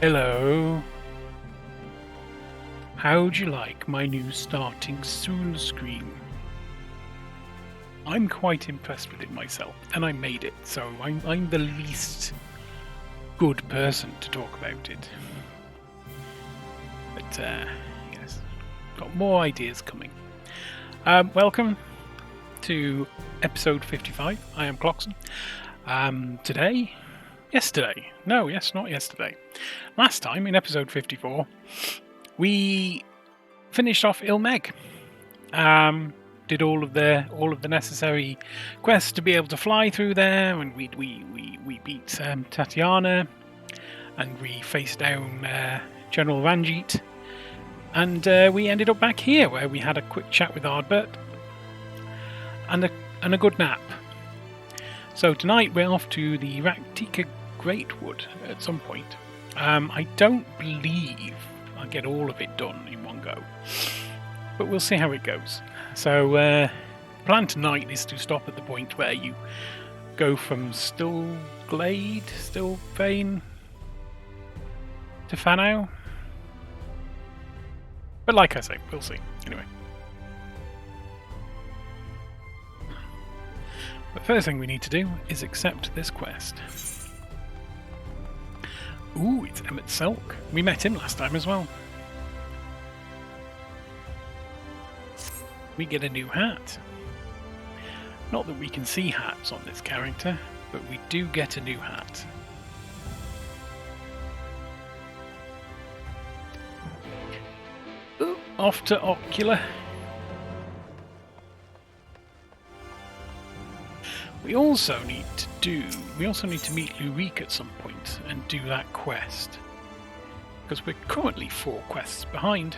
Hello. How'd you like my new starting soon screen? I'm quite impressed with it myself, and I made it, so I'm the least good person to talk about it. But, yes, got more ideas coming. Welcome to episode 55. I am Clockson. Not yesterday. Last time, in episode 54, we finished off Ilmeg. Did all of the necessary quests to be able to fly through there, and we beat Tatiana, and we faced down General Ranjit, and we ended up back here where we had a quick chat with Ardbert and a good nap. So tonight we're off to the Raktika Greatwood at some point. I don't believe I'll get all of it done in one go, but we'll see how it goes. So plan tonight is to stop at the point where you go from Stillvane to Fanau. But like I say, we'll see. Anyway. The first thing we need to do is accept this quest. Ooh, it's Emmett Selk. We met him last time as well. We get a new hat. Not that we can see hats on this character, but we do get a new hat. Ooh, off to Ocular. We also need to meet Lurik at some point and do that quest, because we're currently 4 quests behind.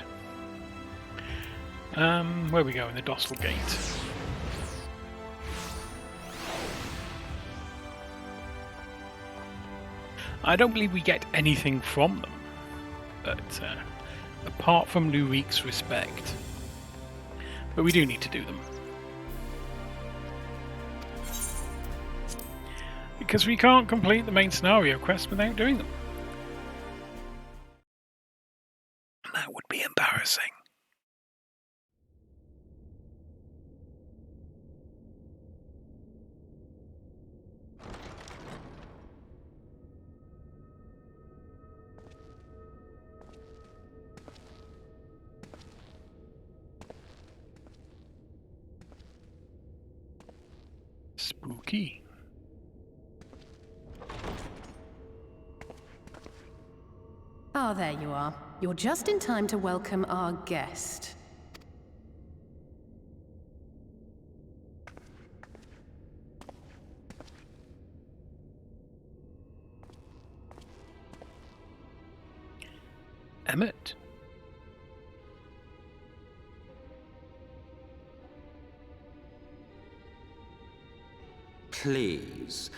Where we go in the Dostal Gate. I don't believe we get anything from them, but apart from Lurik's respect, but we do need to do them. Because we can't complete the main scenario quest without doing them. That would be embarrassing. Spooky. Ah, there you are. You're just in time to welcome our guest. Emmett. Please.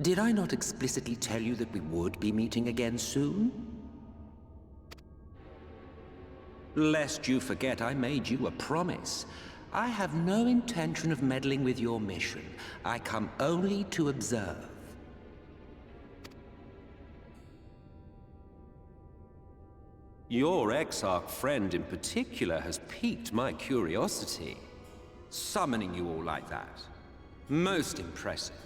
Did I not explicitly tell you that we would be meeting again soon? Lest you forget, I made you a promise. I have no intention of meddling with your mission. I come only to observe. Your Exarch friend in particular has piqued my curiosity. Summoning you all like that. Most impressive.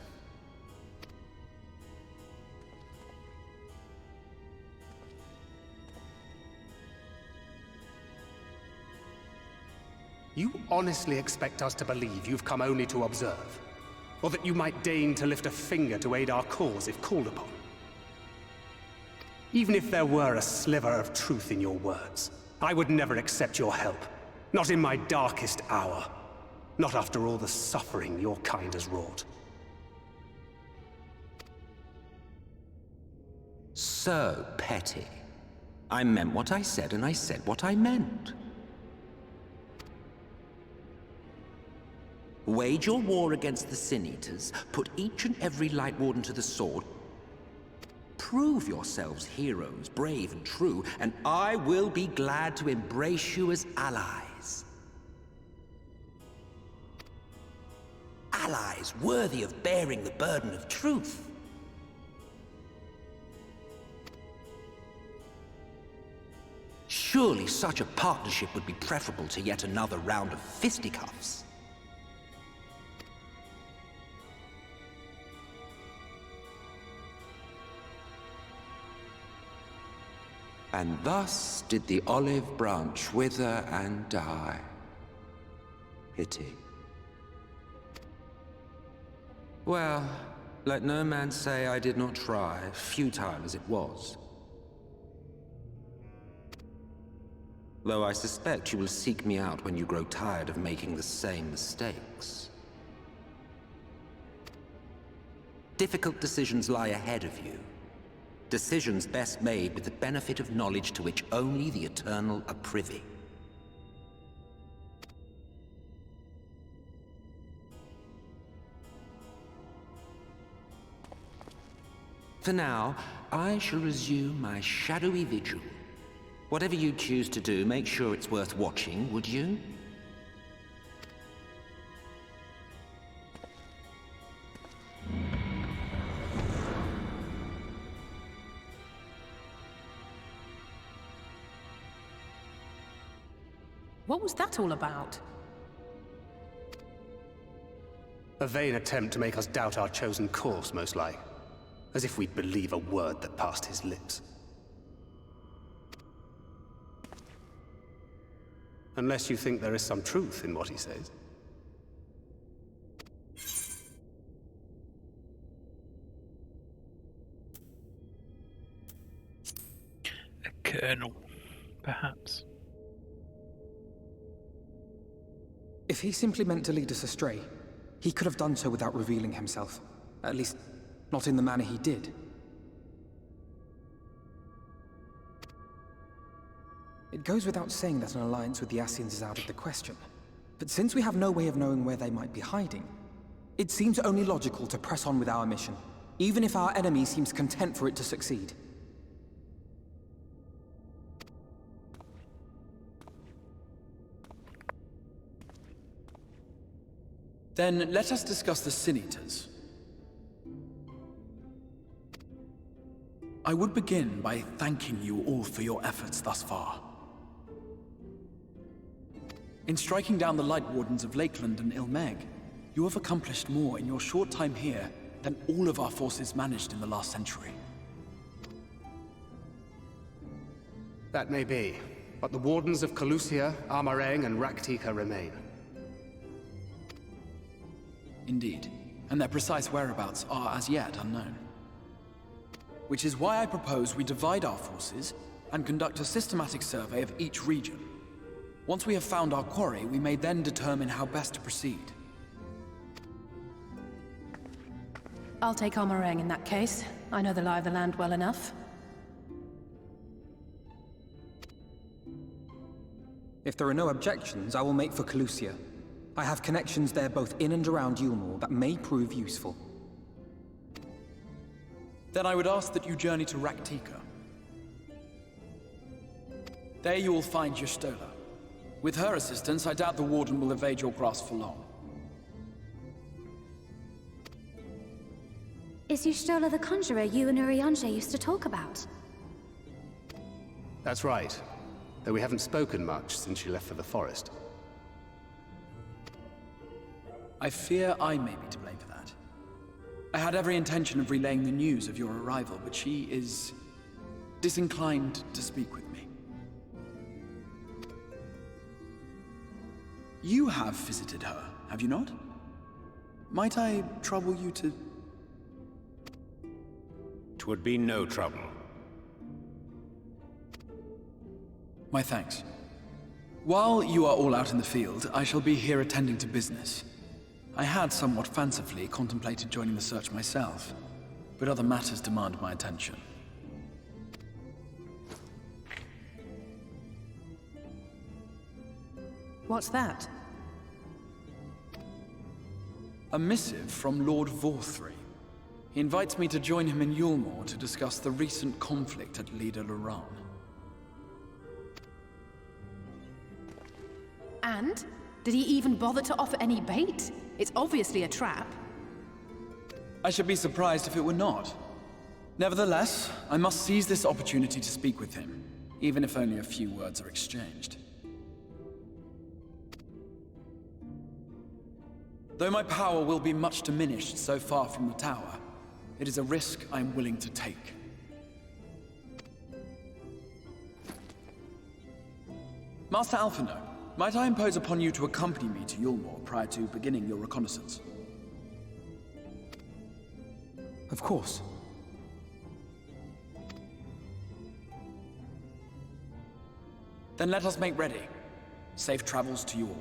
You honestly expect us to believe you've come only to observe? Or that you might deign to lift a finger to aid our cause if called upon? Even if there were a sliver of truth in your words, I would never accept your help. Not in my darkest hour. Not after all the suffering your kind has wrought. So petty. I meant what I said, and I said what I meant. Wage your war against the Sin Eaters, put each and every Light Warden to the sword, prove yourselves heroes, brave and true, and I will be glad to embrace you as allies. Allies worthy of bearing the burden of truth. Surely such a partnership would be preferable to yet another round of fisticuffs. And thus did the olive branch wither and die. Pity. Well, let no man say I did not try, futile as it was. Though I suspect you will seek me out when you grow tired of making the same mistakes. Difficult decisions lie ahead of you. Decisions best made with the benefit of knowledge to which only the Eternal are privy. For now, I shall resume my shadowy vigil. Whatever you choose to do, make sure it's worth watching, would you? What was that all about? A vain attempt to make us doubt our chosen course, most like. As if we'd believe a word that passed his lips. Unless you think there is some truth in what he says. A kernel, perhaps. If he simply meant to lead us astray, he could have done so without revealing himself. At least, not in the manner he did. It goes without saying that an alliance with the Ascians is out of the question. But since we have no way of knowing where they might be hiding, it seems only logical to press on with our mission, even if our enemy seems content for it to succeed. Then let us discuss the Sin-Eaters. I would begin by thanking you all for your efforts thus far. In striking down the Light Wardens of Lakeland and Ilmeg, you have accomplished more in your short time here than all of our forces managed in the last century. That may be, but the Wardens of Calusia, Amareng, and Raktika remain. Indeed, and their precise whereabouts are as yet unknown. Which is why I propose we divide our forces and conduct a systematic survey of each region. Once we have found our quarry, we may then determine how best to proceed. I'll take Amareng in that case. I know the lie of the land well enough. If there are no objections, I will make for Calusia. I have connections there both in and around Yulmore that may prove useful. Then I would ask that you journey to Raktika. There you will find Y'shtola. With her assistance, I doubt the Warden will evade your grasp for long. Is Y'shtola the conjurer you and Urianger used to talk about? That's right. Though we haven't spoken much since she left for the forest. I fear I may be to blame for that. I had every intention of relaying the news of your arrival, but she is disinclined to speak with me. You have visited her, have you not? Might I trouble you to... 'Twould be no trouble. My thanks. While you are all out in the field, I shall be here attending to business. I had somewhat fancifully contemplated joining the search myself, but other matters demand my attention. What's that? A missive from Lord Vorthry. He invites me to join him in Yulmore to discuss the recent conflict at Lida Luran. And? Did he even bother to offer any bait? It's obviously a trap. I should be surprised if it were not. Nevertheless, I must seize this opportunity to speak with him. even if only a few words are exchanged. Though my power will be much diminished so far from the tower, it is a risk I am willing to take. Master Alphino, might I impose upon you to accompany me to Yulmore prior to beginning your reconnaissance? Of course. Then let us make ready. Safe travels to you all.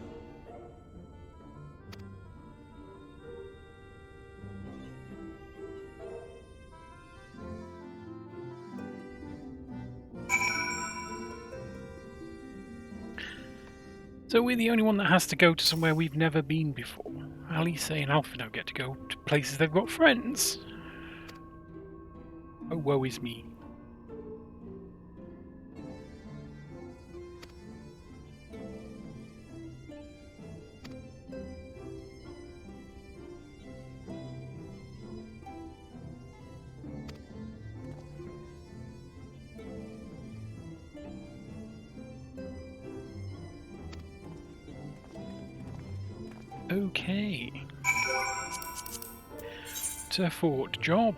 So we're the only one that has to go to somewhere we've never been before. Alice and Alphino get to go to places they've got friends. Oh, woe is me. Okay. To fort job.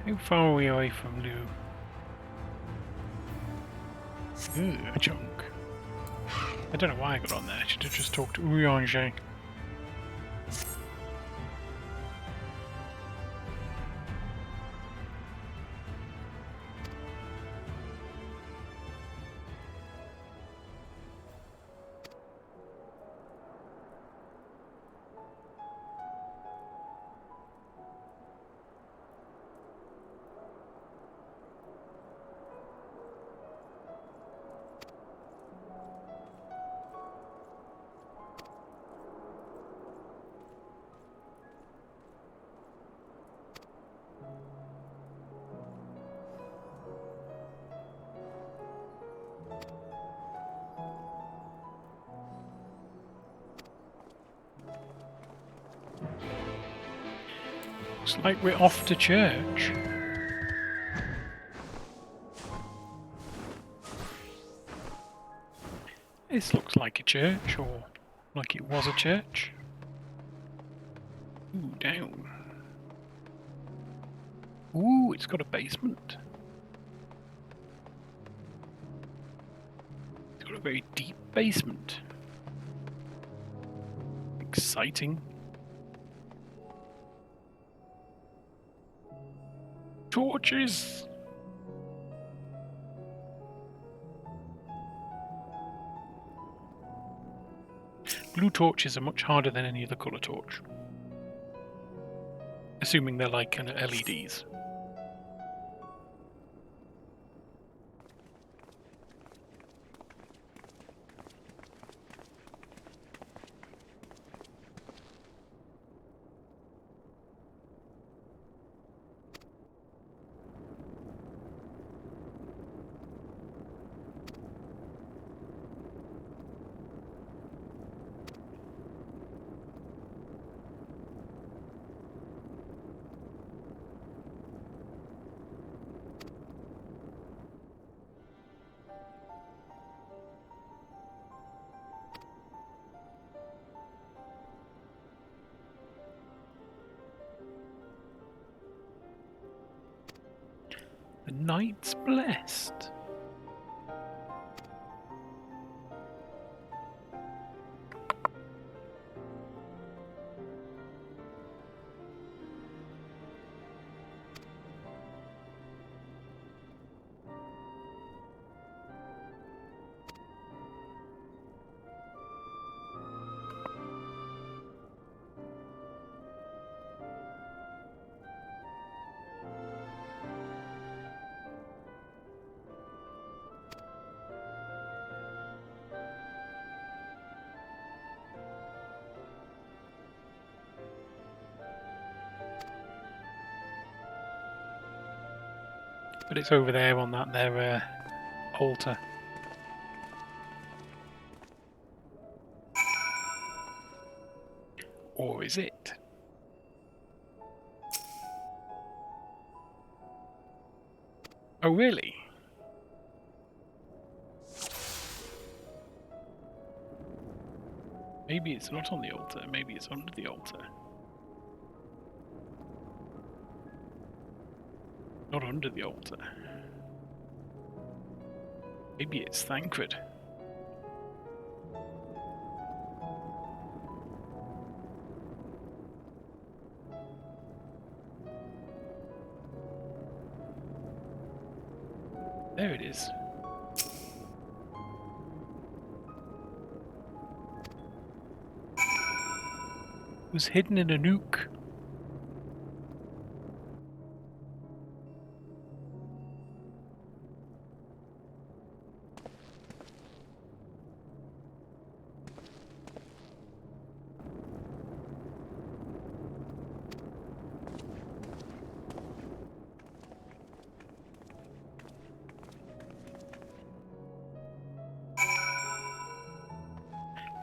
How far are we away from Lou? Ooh, a chunk. I don't know why I got on there. I should have just talked to Urianger. Looks like we're off to church. This looks like a church, or like it was a church. Ooh, down. Ooh, it's got a basement. It's got a very deep basement. Exciting. Torches! Blue torches are much harder than any other colour torch. Assuming they're like kind of LEDs. The night's blessed. But it's over there on that their altar. Or is it? Oh, really? Maybe it's not on the altar, maybe it's under the altar. Not under the altar. Maybe it's Thancred. There it is. It was hidden in a nuke.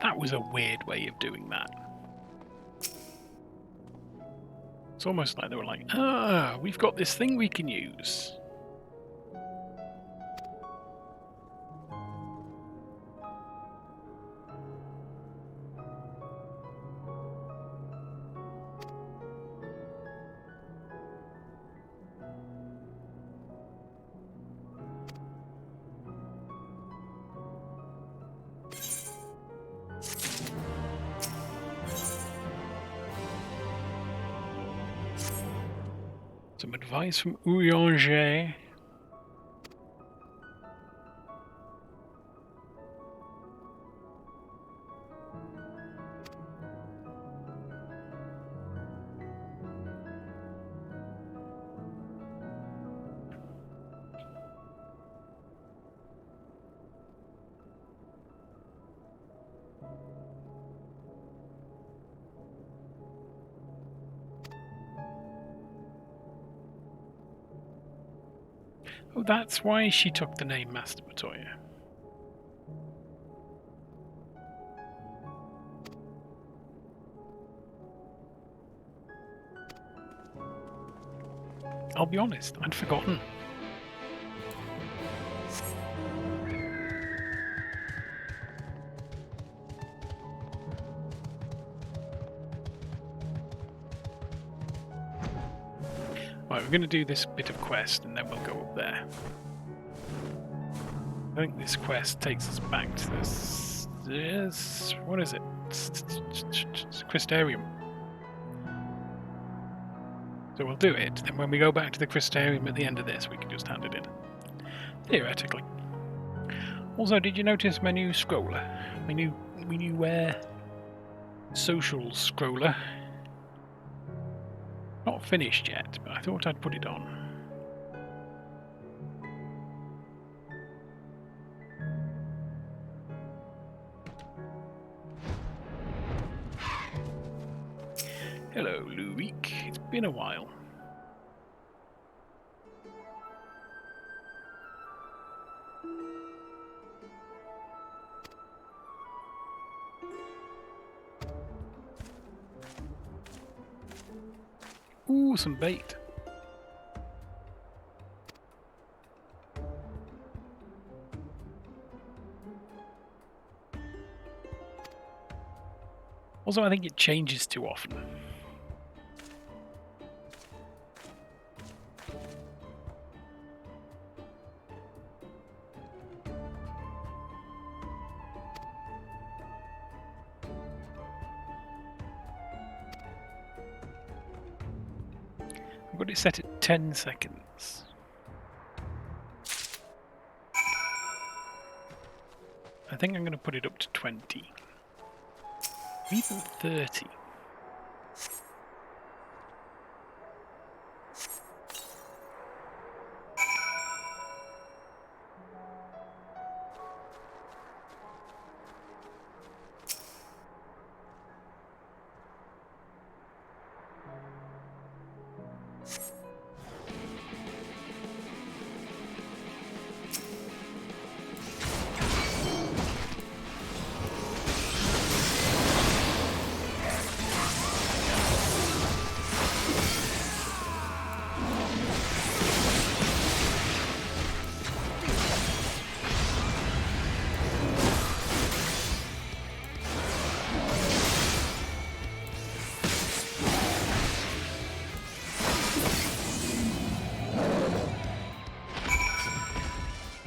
That was a weird way of doing that. It's almost like they were like, ah, we've got this thing we can use. Some advice from Urianger. Oh, that's why she took the name Master Matoya. I'll be honest, I'd forgotten. Right, we're going to do this bit of quest and then we'll go up there. I think this quest takes us back to this... what is it? It's Crystarium. So we'll do it, then when we go back to the Crystarium at the end of this, we can just hand it in. Theoretically. Also, did you notice my new scroller? My new social scroller? Not finished yet, but I thought I'd put it on. Hello, Lurik. It's been a while. Ooh, some bait. Also, I think it changes too often. I've got it set at 10 seconds. I think I'm going to put it up to 20. Even 30.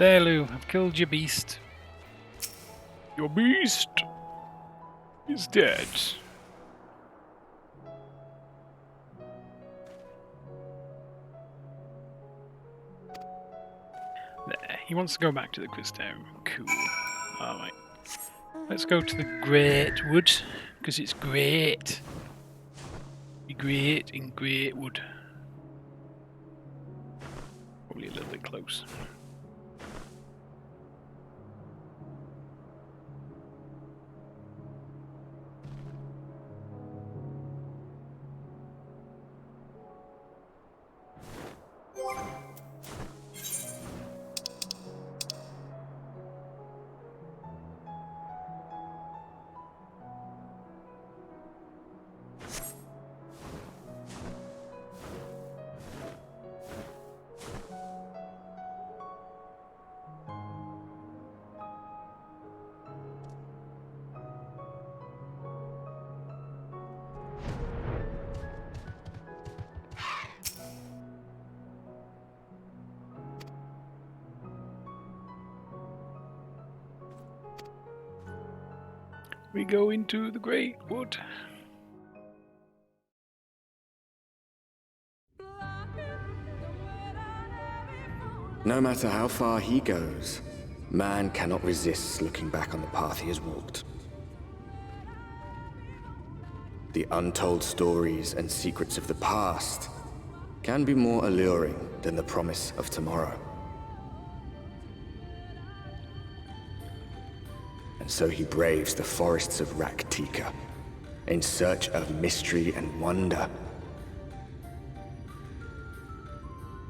There, Lou. I've killed your beast. Your beast is dead. There. He wants to go back to the Crystarium. Cool. Alright. Let's go to the Great Wood, because it's great. Be great in Great Wood. Probably a little bit close. We go into the Great Wood. No matter how far he goes, man cannot resist looking back on the path he has walked. The untold stories and secrets of the past can be more alluring than the promise of tomorrow. And so he braves the forests of Raktika in search of mystery and wonder.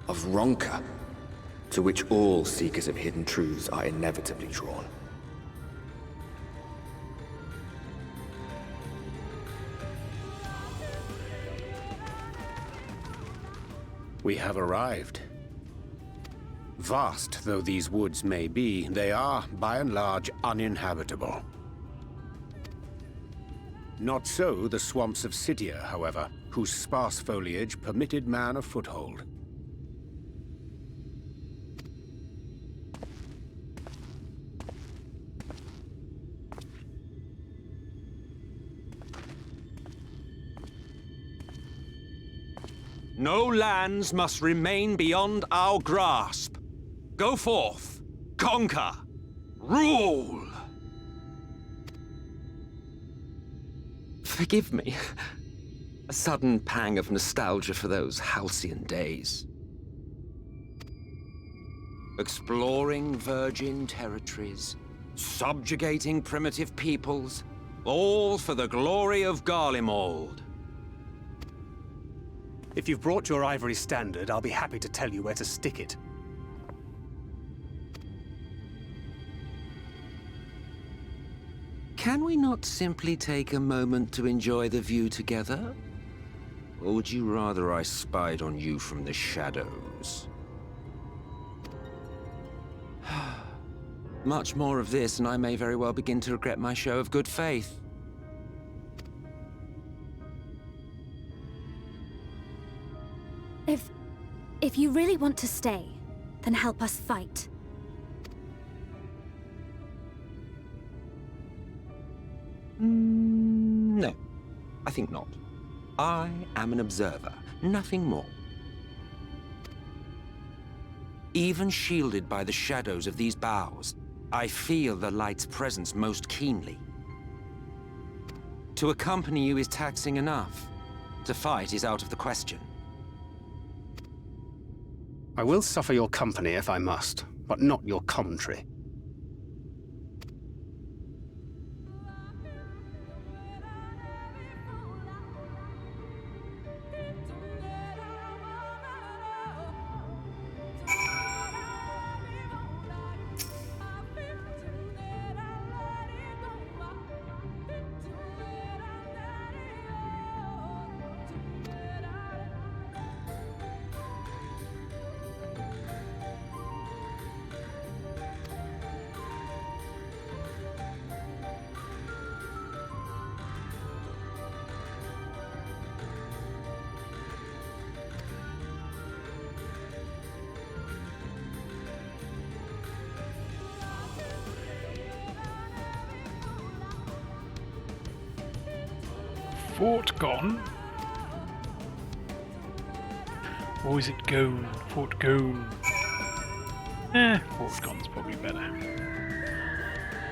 Of Ronka, to which all seekers of hidden truths are inevitably drawn. We have arrived. Vast though these woods may be, they are, by and large, uninhabitable. Not so the swamps of Cydia, however, whose sparse foliage permitted man a foothold. No lands must remain beyond our grasp. Go forth, conquer, rule! Forgive me. A sudden pang of nostalgia for those halcyon days. Exploring virgin territories, subjugating primitive peoples, all for the glory of Garlemald. If you've brought your ivory standard, I'll be happy to tell you where to stick it. Can we not simply take a moment to enjoy the view together? Or would you rather I spied on you from the shadows? Much more of this, and I may very well begin to regret my show of good faith. If you really want to stay, then help us fight. No, I think not. I am an observer, nothing more. Even shielded by the shadows of these boughs, I feel the light's presence most keenly. To accompany you is taxing enough. To fight is out of the question. I will suffer your company if I must, but not your commentary. Fort gone? Or is it gone? Fort gone? Fort gone's probably better.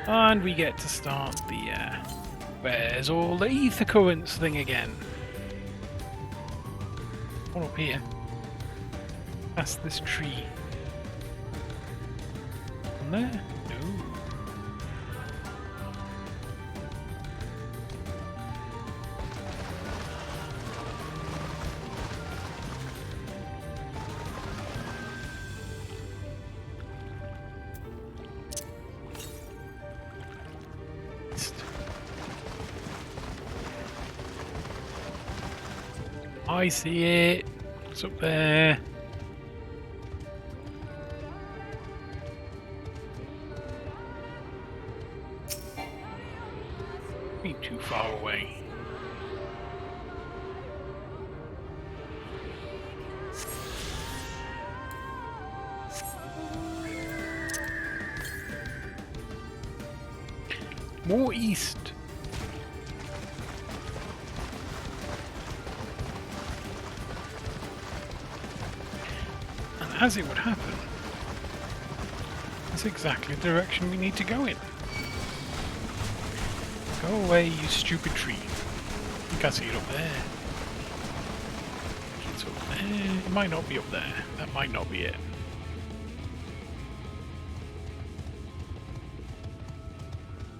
And we get to start the, where's all the ether currents thing again? All up here. Past this tree. On there? No. I see it. It's up there. Be too far away. More east. As it would happen, that's exactly the direction we need to go in. Go away, you stupid tree. I think I see it up there. It's up there. It might not be up there. That might not be it.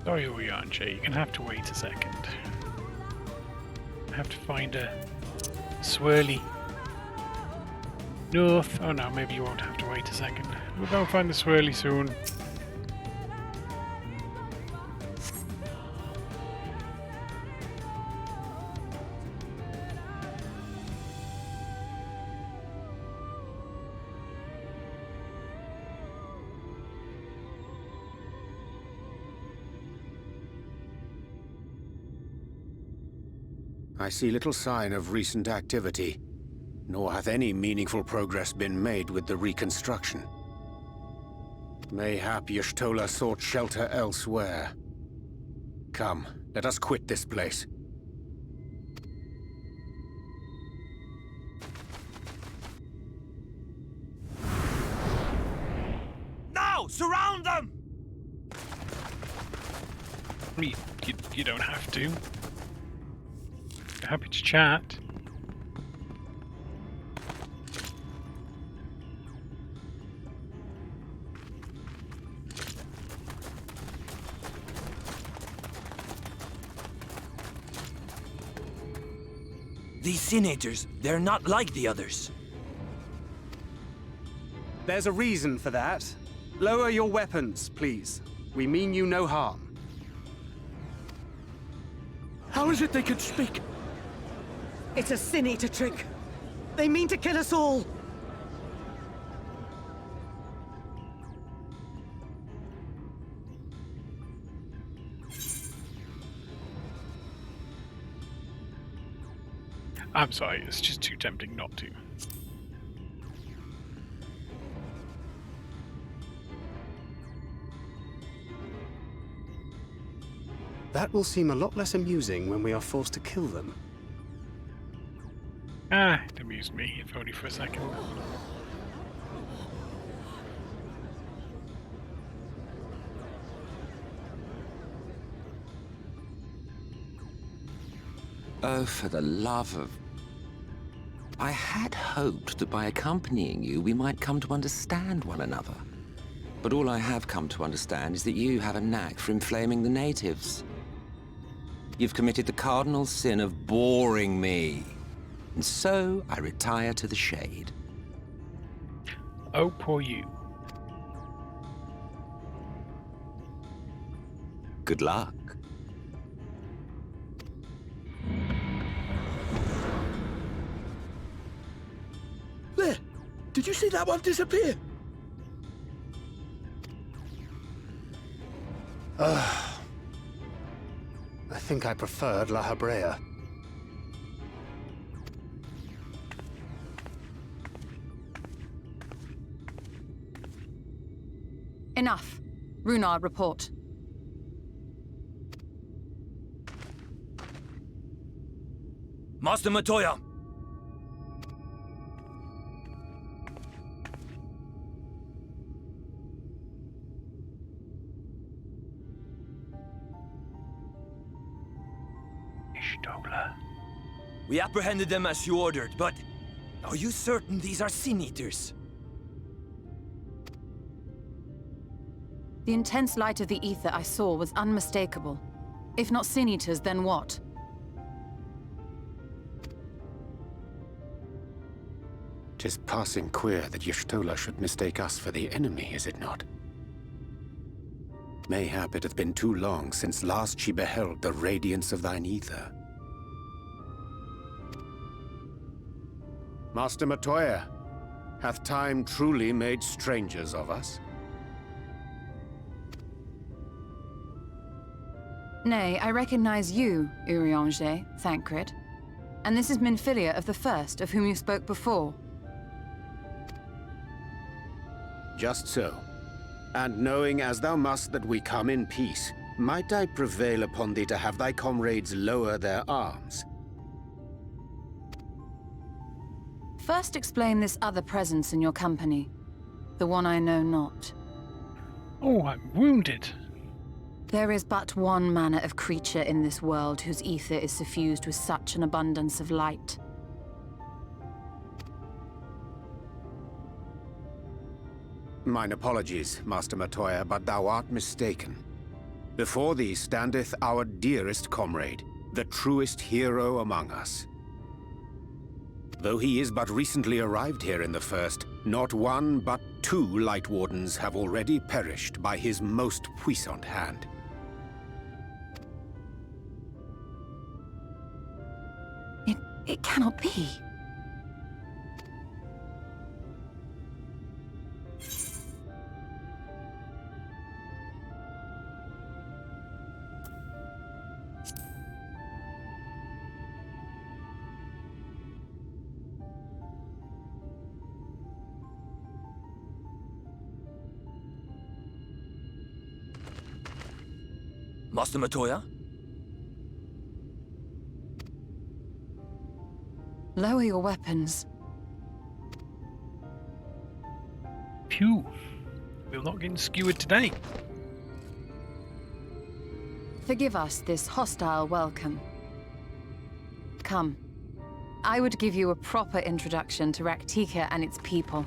Sorry, Orianche, you're gonna have to wait a second. I have to find a swirly north. Oh no, maybe you won't have to wait a second. We'll go find the swirly soon. I see little sign of recent activity, nor hath any meaningful progress been made with the reconstruction. Mayhap Y'shtola sought shelter elsewhere. Come, let us quit this place. Now! Surround them! You don't have to. Happy to chat. These senators, they're not like the others. There's a reason for that. Lower your weapons, please. We mean you no harm. How is it they can speak? It's a Sin Eater trick. They mean to kill us all. I'm sorry, it's just too tempting not to. That will seem a lot less amusing when we are forced to kill them. Ah, it amused me, if only for a second. Oh, for the love of... I had hoped that by accompanying you, we might come to understand one another. But all I have come to understand is that you have a knack for inflaming the natives. You've committed the cardinal sin of boring me. And so, I retire to the shade. Oh, poor you. Good luck. There! Did you see that one disappear? I think I preferred La Habrea. Enough. Runar, report. Master Matoya! Ishtola. We apprehended them as you ordered, but are you certain these are Sin Eaters? The intense light of the ether I saw was unmistakable. If not Sin Eaters, then what? "'Tis passing queer that Y'shtola should mistake us for the enemy, is it not? Mayhap it hath been too long since last she beheld the radiance of thine ether. Master Matoya, hath time truly made strangers of us? Nay, I recognize you, Urianger, Thancred. And this is Minfilia of the First, of whom you spoke before. Just so. And knowing as thou must that we come in peace, might I prevail upon thee to have thy comrades lower their arms? First explain this other presence in your company. The one I know not. Oh, I'm wounded. There is but one manner of creature in this world whose ether is suffused with such an abundance of light. Mine apologies, Master Matoya, but thou art mistaken. Before thee standeth our dearest comrade, the truest hero among us. Though he is but recently arrived here in the First, not one but 2 Light Wardens have already perished by his most puissant hand. It cannot be. Master Matoya? Lower your weapons. Phew. We're not getting skewered today. Forgive us this hostile welcome. Come. I would give you a proper introduction to Raktika and its people.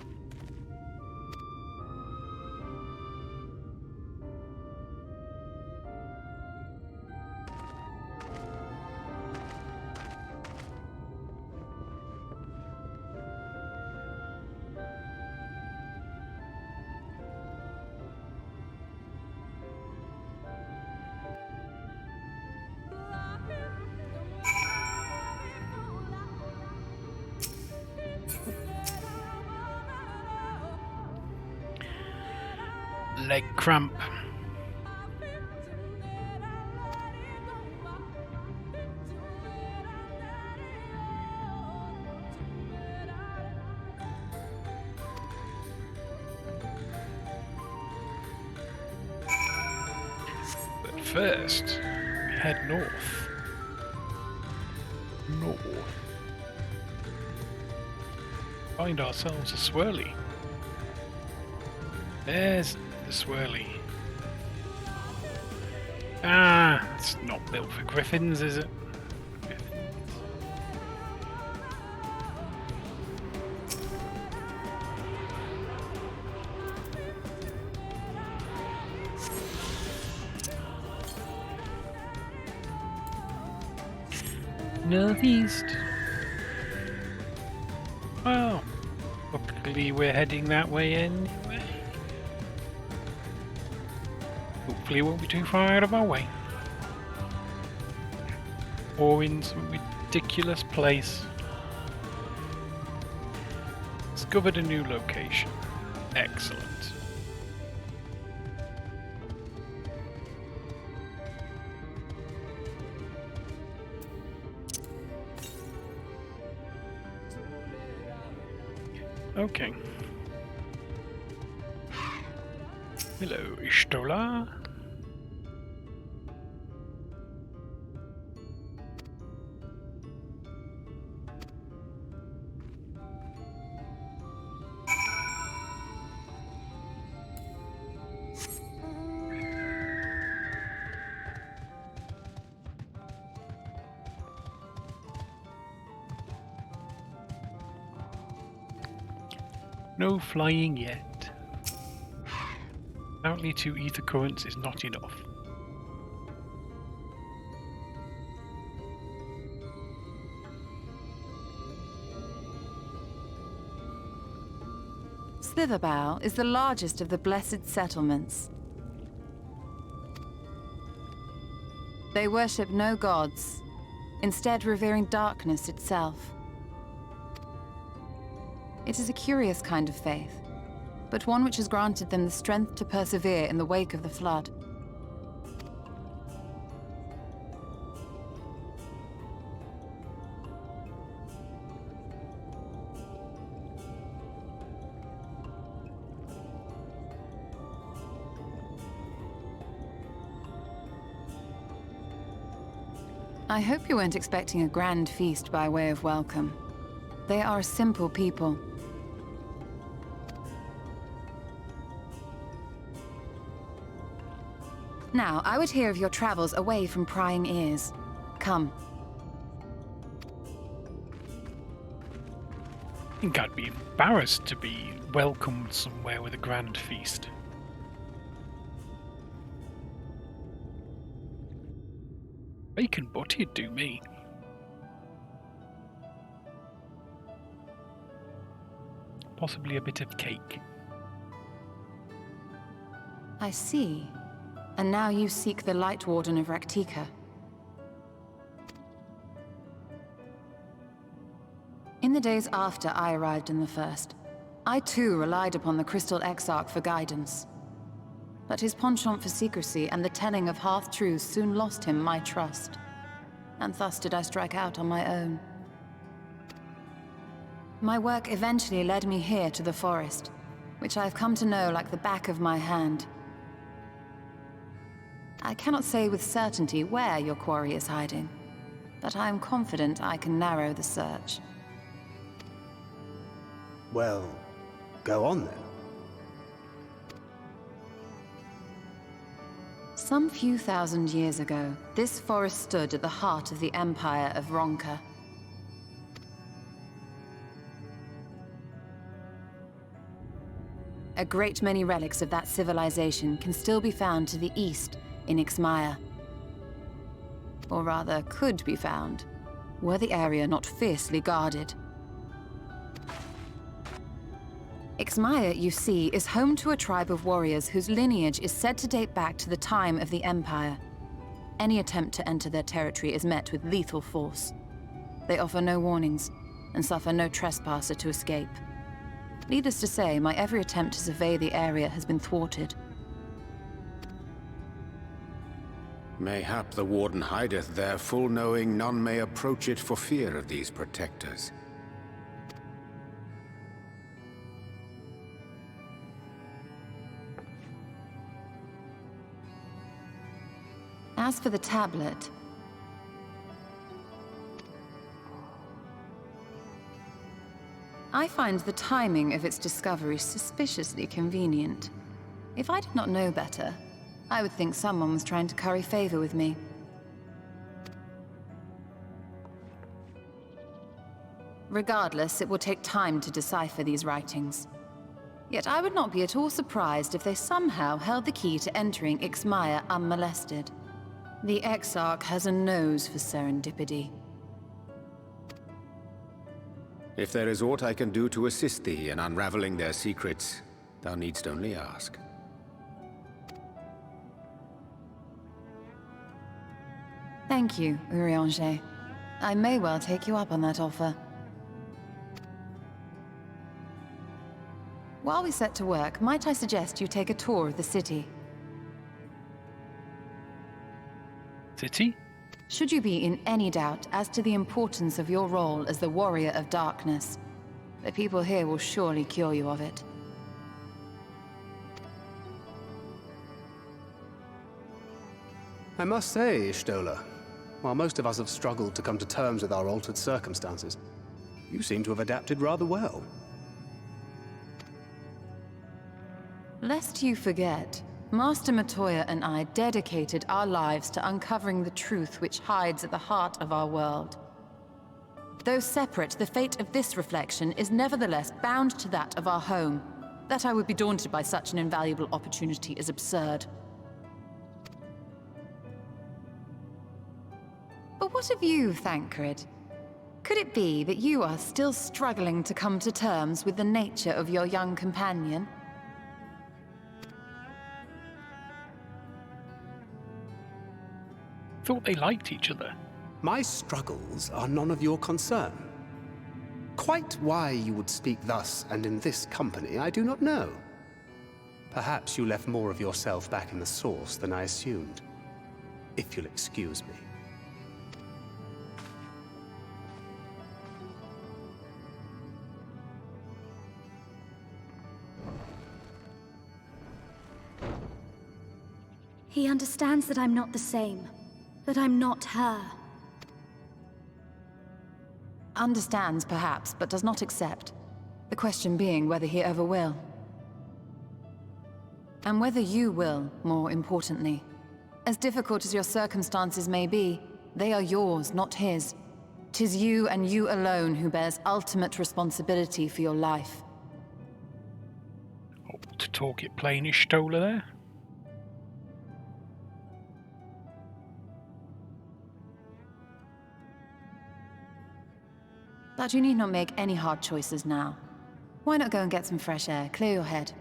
Leg cramp. But first, we head north. Find ourselves a swirly. There's the swirly. Ah, it's not built for griffins, is it? Northeast. Well, luckily we're heading that way anyway. Hopefully it won't be too far out of our way. Or in some ridiculous place. Discovered a new location. Excellent. Okay. Hello, Ishtola. No flying yet. Apparently 2 ether currents is not enough. Slitherbow is the largest of the Blessed Settlements. They worship no gods, instead revering darkness itself. It is a curious kind of faith, but one which has granted them the strength to persevere in the wake of the flood. I hope you weren't expecting a grand feast by way of welcome. They are a simple people. Now, I would hear of your travels away from prying ears. Come. I think I'd be embarrassed to be welcomed somewhere with a grand feast. Bacon butty'd do me. Possibly a bit of cake. I see. And now you seek the Light Warden of Raktika. In the days after I arrived in the First, I too relied upon the Crystal Exarch for guidance. But his penchant for secrecy and the telling of half-truths soon lost him my trust. And thus did I strike out on my own. My work eventually led me here to the forest, which I have come to know like the back of my hand. I cannot say with certainty where your quarry is hiding, but I am confident I can narrow the search. Well, go on then. Some few thousand years ago, this forest stood at the heart of the Empire of Ronka. A great many relics of that civilization can still be found to the east in Ixmaya. Or rather, could be found, were the area not fiercely guarded. Ixmaya, you see, is home to a tribe of warriors whose lineage is said to date back to the time of the Empire. Any attempt to enter their territory is met with lethal force. They offer no warnings, and suffer no trespasser to escape. Needless to say, my every attempt to survey the area has been thwarted. Mayhap the Warden hideth there, full knowing none may approach it for fear of these protectors. As for the tablet, I find the timing of its discovery suspiciously convenient. If I did not know better, I would think someone was trying to curry favor with me. Regardless, it will take time to decipher these writings. Yet I would not be at all surprised if they somehow held the key to entering Ixmaya unmolested. The Exarch has a nose for serendipity. If there is aught I can do to assist thee in unraveling their secrets, thou needst only ask. Thank you, Urianger. I may well take you up on that offer. While we set to work, might I suggest you take a tour of the city? City? Should you be in any doubt as to the importance of your role as the Warrior of Darkness, the people here will surely cure you of it. I must say, Ishtola, while most of us have struggled to come to terms with our altered circumstances, you seem to have adapted rather well. Lest you forget, Master Matoya and I dedicated our lives to uncovering the truth which hides at the heart of our world. Though separate, the fate of this reflection is nevertheless bound to that of our home. That I would be daunted by such an invaluable opportunity is absurd. But what of you, Thancred? Could it be that you are still struggling to come to terms with the nature of your young companion? Thought they liked each other. My struggles are none of your concern. Quite why you would speak thus and in this company, I do not know. Perhaps you left more of yourself back in the source than I assumed. If you'll excuse me. He understands that I'm not the same. That I'm not her. Understands, perhaps, but does not accept. The question being whether he ever will. And whether you will, more importantly. As difficult as your circumstances may be, they are yours, not his. 'Tis you and you alone who bears ultimate responsibility for your life. Oh, to talk it plainish, Stola there. But you need not make any hard choices now. Why not go and get some fresh air, clear your head?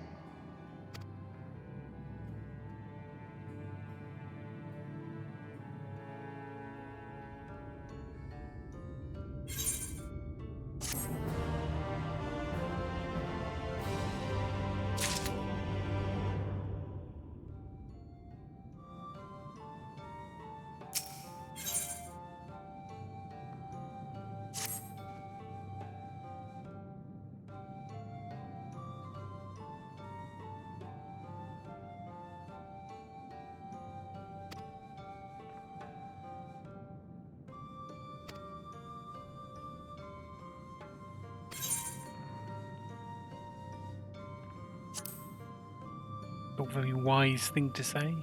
Not a very wise thing to say.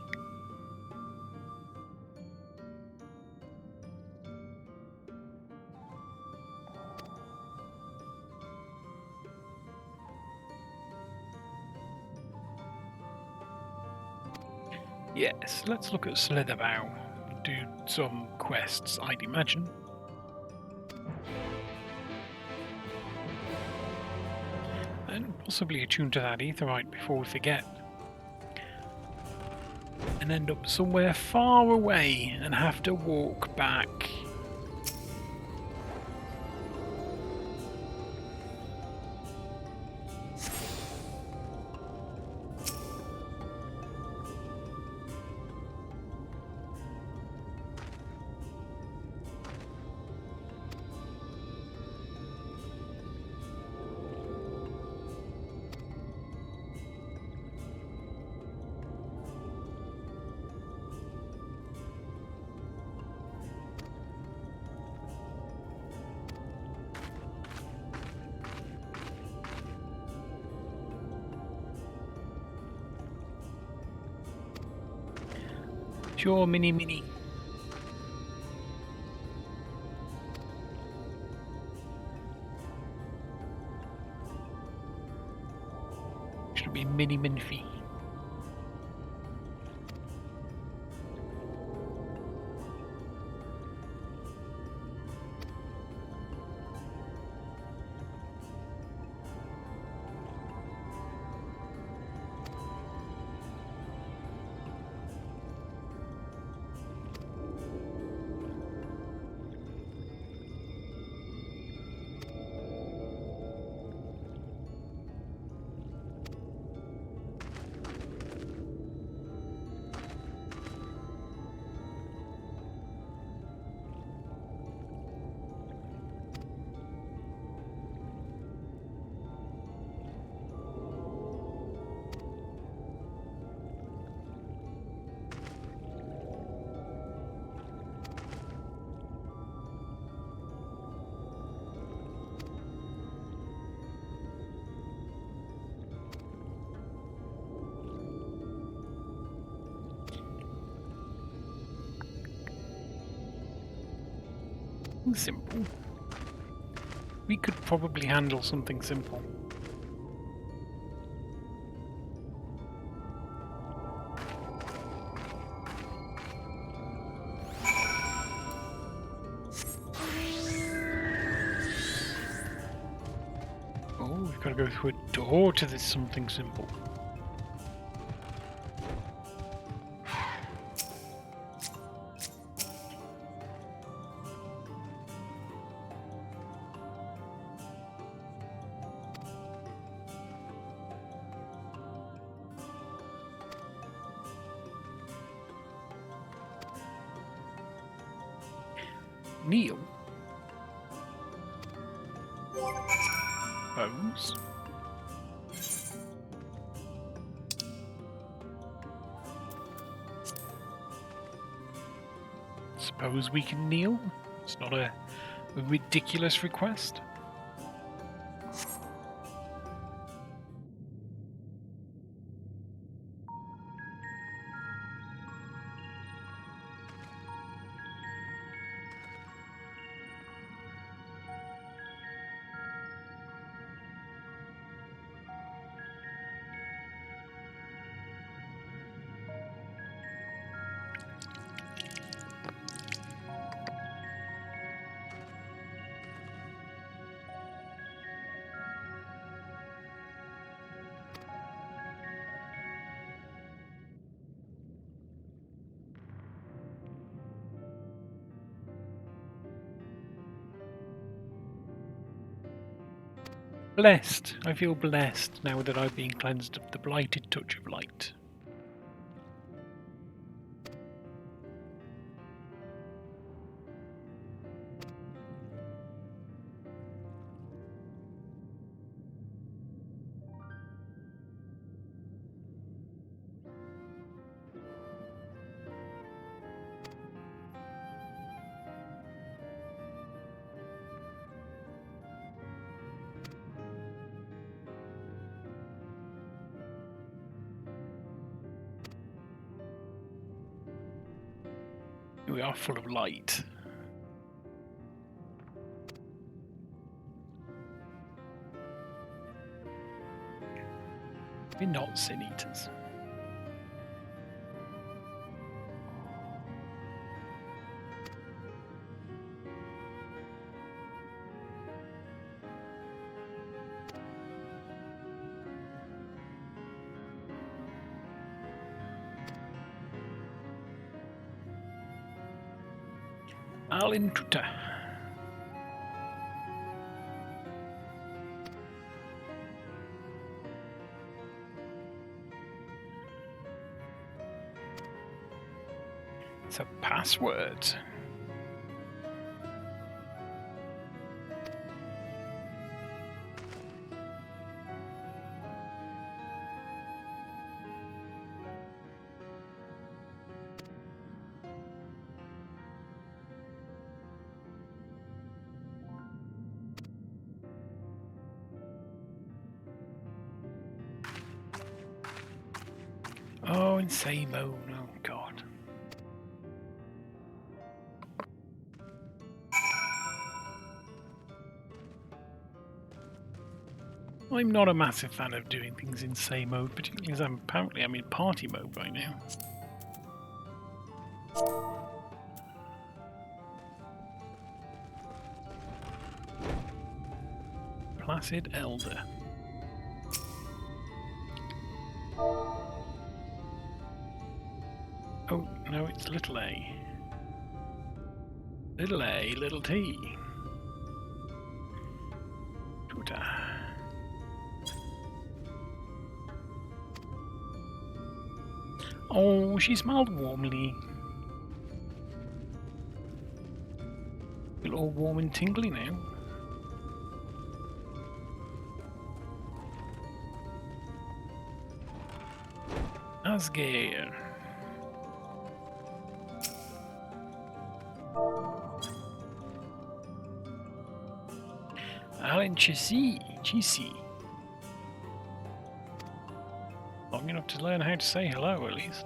Yes, let's look at Slitherbow. Do some quests, I'd imagine. And possibly attune to that aetherite before we forget. And end up somewhere far away and have to walk back. Sure, mini. Should be mini minfy. Simple. we could probably handle something simple. Oh, we've got to go through a door to this something simple. Kneel. Suppose. Suppose we can kneel? It's not a ridiculous request. Blessed. I feel blessed now that I've been cleansed of the blighted touch of light. We are full of light. We're not sin eaters. Alin Tuta. It's a password. Oh, and same oh god. I'm not a massive fan of doing things in same mode, particularly as I'm in party mode right now. Placid Elder. Oh, no, it's little a. Little a, little t. Tuta. Oh, she smiled warmly. Feel all warm and tingly now. Asgare. Alan Chisi. Long enough to learn how to say hello, at least.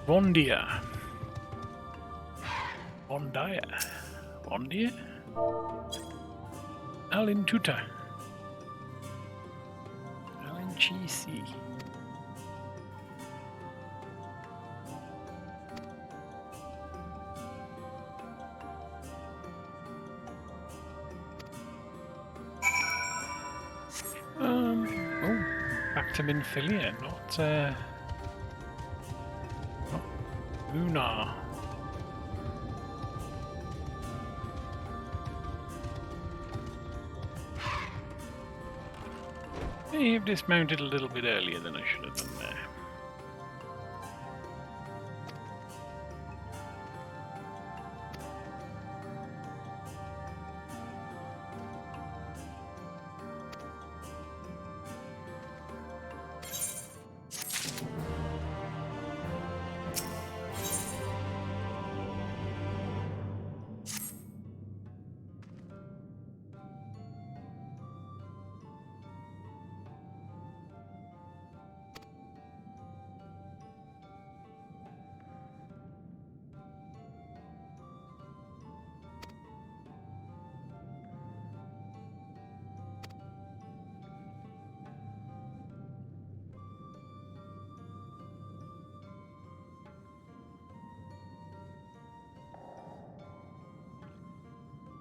Vondia. Vondia? Alintuta. Alinchisi. Back to Minfilia, not Lunar. May have dismounted a little bit earlier than I should have done there.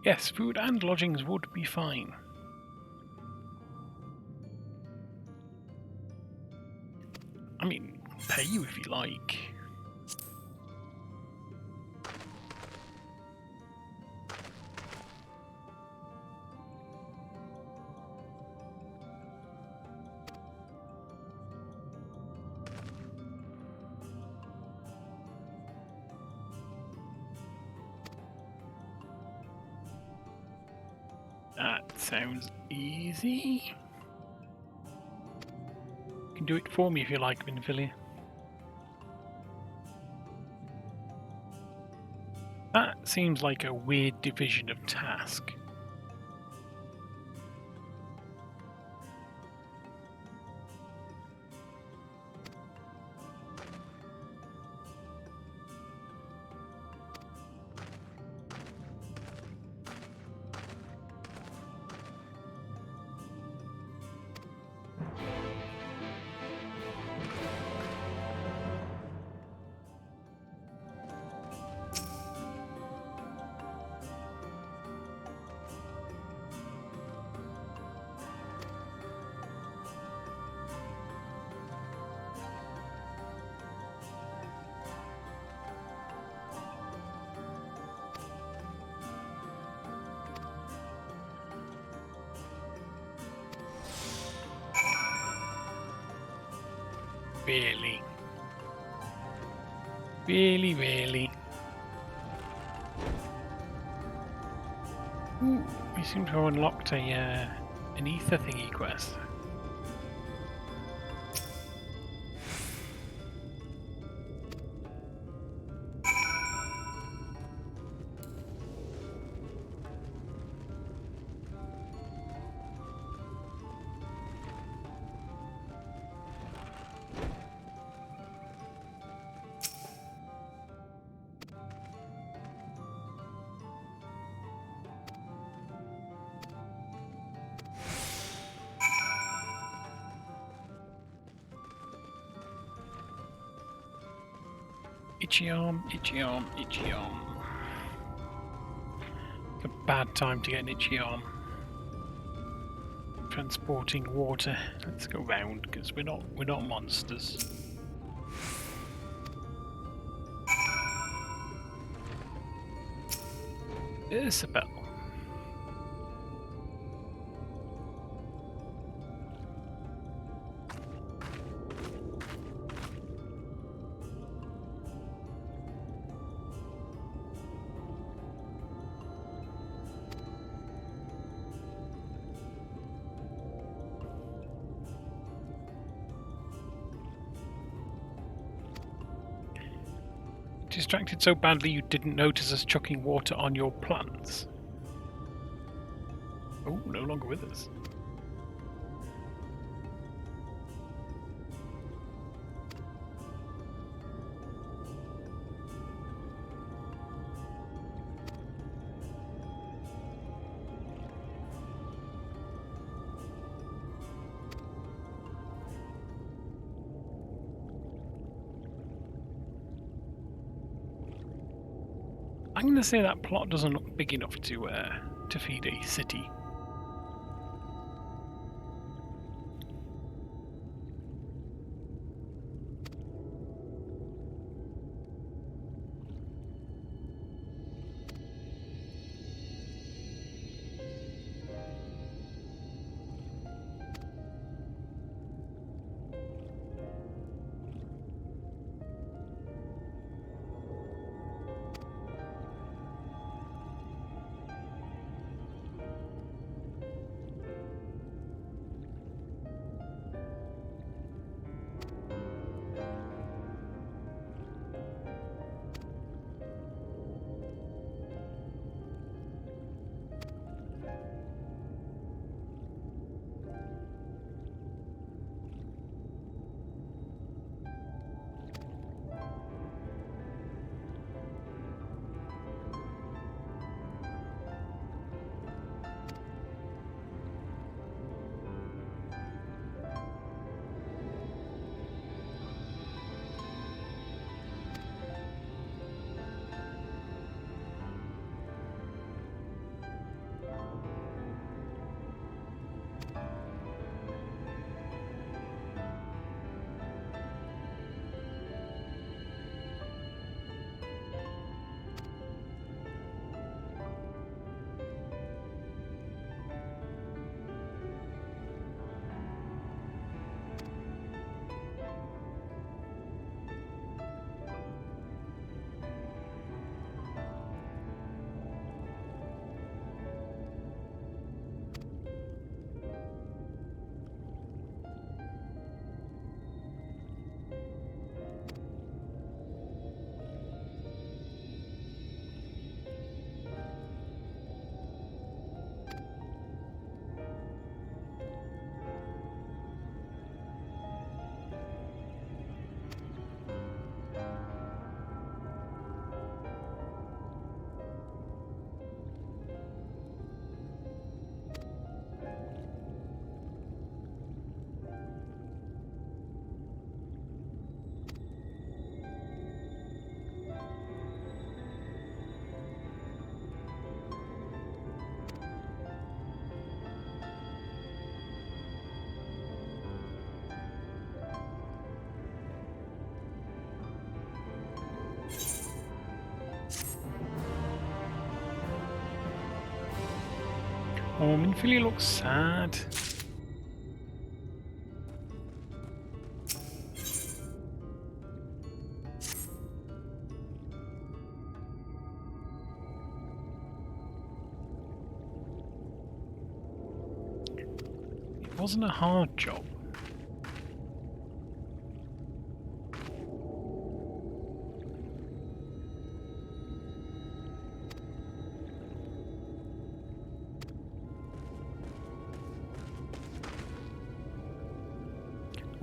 Yes, food and lodgings would be fine. I mean, pay you if you like. That sounds easy. You can do it for me if you like, Minfilia. That seems like a weird division of task. Really? Really? Ooh, we seem to have unlocked an ether thingy quest. Itchy arm. It's a bad time to get an itchy arm. Transporting water. Let's go round because we're not monsters. Isabel. Distracted so badly you didn't notice us chucking water on your plants. Oh, no longer with us. I'm going to say that plot doesn't look big enough to feed a city. Oh, Minfili looks sad. It wasn't a hard job.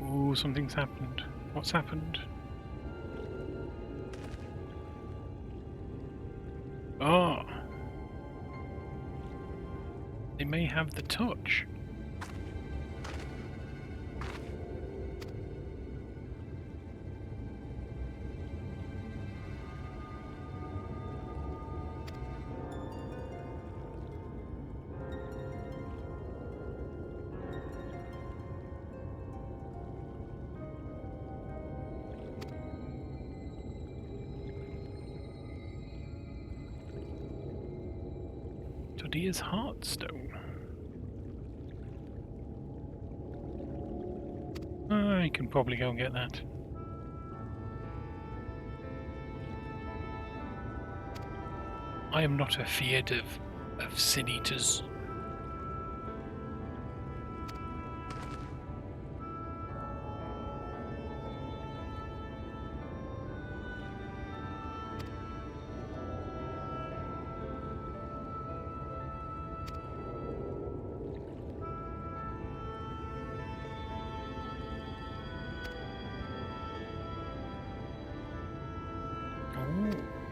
Ooh, something's happened. What's happened? Oh. They may have the touch. Todia's Heartstone. I can probably go and get that. I am not afeard of sin eaters.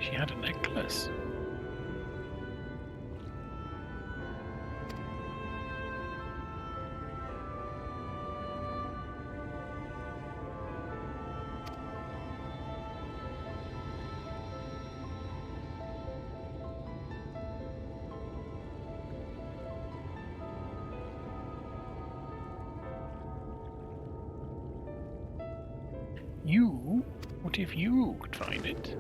She had a necklace. What if you could find it?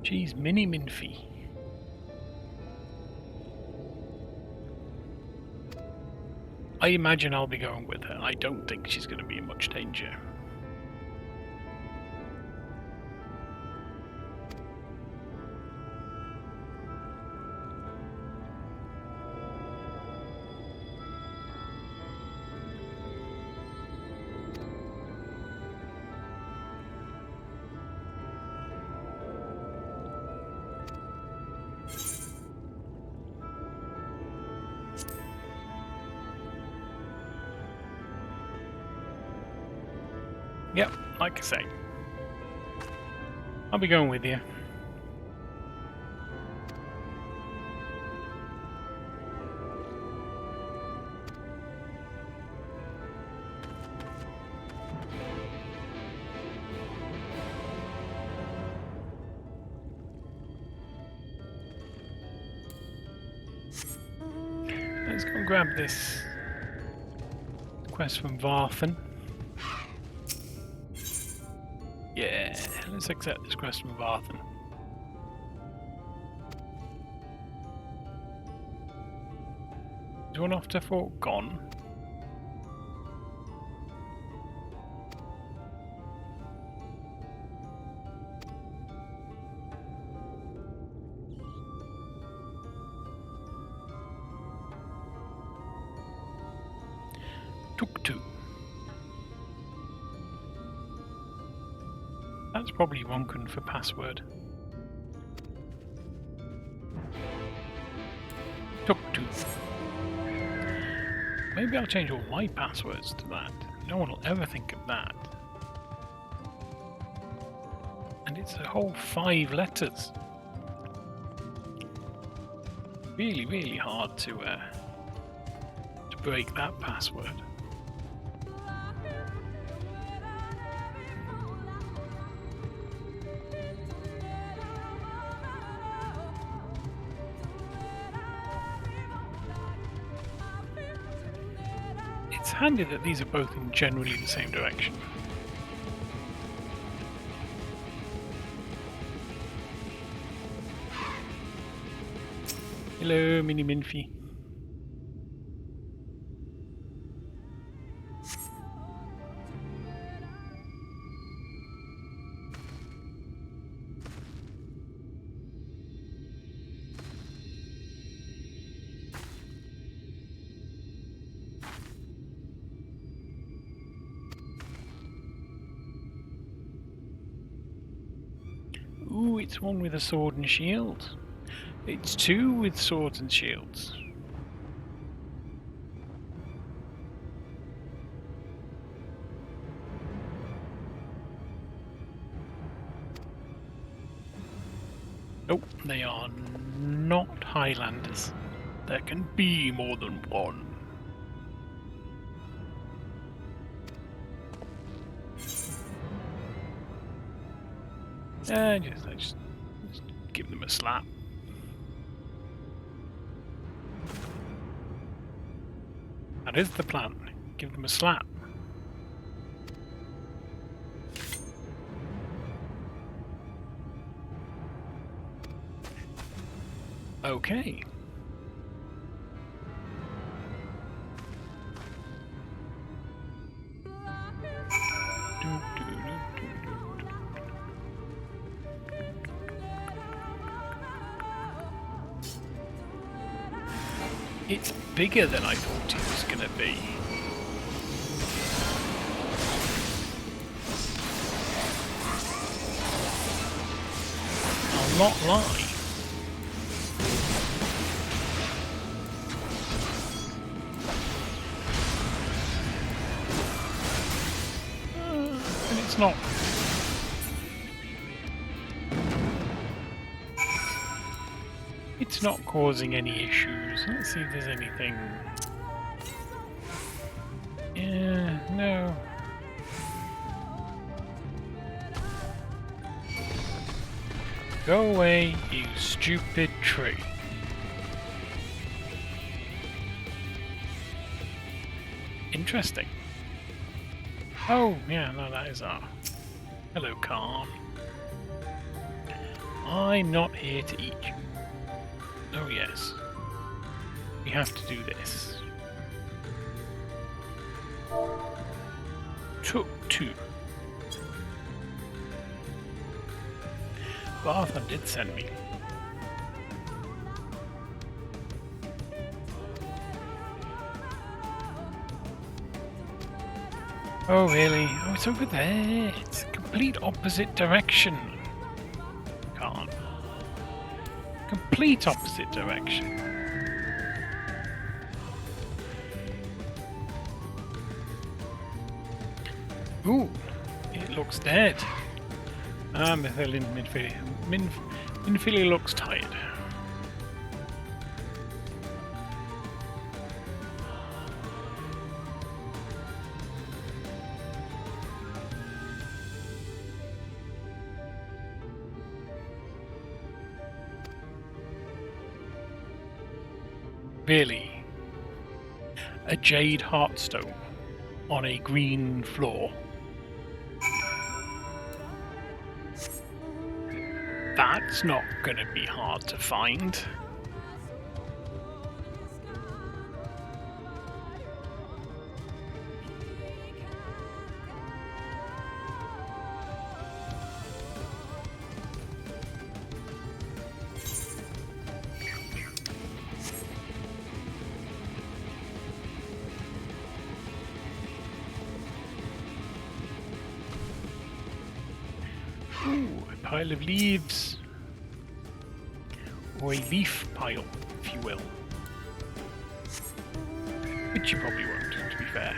She's Mini Minfy. I imagine I'll be going with her. I don't think she's going to be in much danger. Yep, like I say. I'll be going with you. Let's go and grab this quest from Varthan. Yeah, let's accept this quest from Varthan. Is one off to Fort Gone? Tuk-tuk. That's probably Wonken for password. Tuk-tuk. Maybe I'll change all my passwords to that. No one will ever think of that. And it's a whole 5 letters. Really, really hard to break that password. It's handy that these are both in generally the same direction. Hello, Mini Minfy. Ooh, it's one with a sword and shield. It's 2 with swords and shields. Nope, they are not Highlanders. There can be more than one. Just give them a slap. That is the plan. Give them a slap. Okay. It's bigger than I thought it was going to be. I'll not lie. And it's not. It's not causing any issues. Let's see if there's anything. Yeah, no. Go away, you stupid tree. Interesting. Oh, yeah, no, that is our... Hello, Khan. I'm not here to eat you. Oh, yes. We have to do this. Took two. Arthur did send me. Oh really? Oh, it's over there. It's a complete opposite direction. Can't. Complete opposite direction. Ooh, it looks dead. Minfili looks tired. Really? A jade heartstone on a green floor? That's not gonna be hard to find. Ooh, a pile of leaves. Or a leaf pile, if you will. Which you probably won't, to be fair.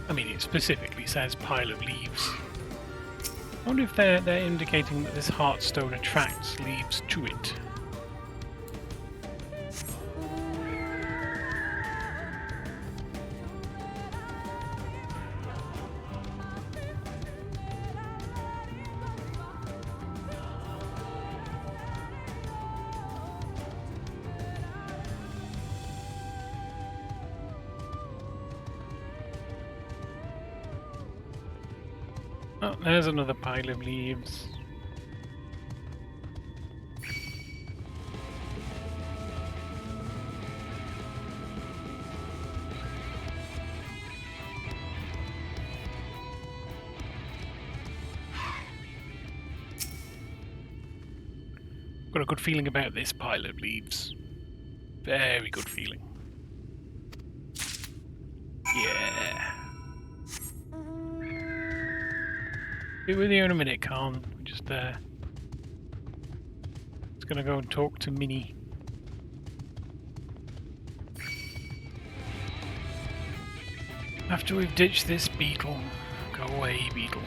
I mean, it specifically says pile of leaves. I wonder if they're indicating that this heartstone attracts leaves to it. Oh, there's another pile of leaves. Got a good feeling about this pile of leaves. Very good feeling. Yeah. Be with you in a minute, Khan. We're just just gonna go and talk to Minnie. After we've ditched this beetle. Go away, beetle.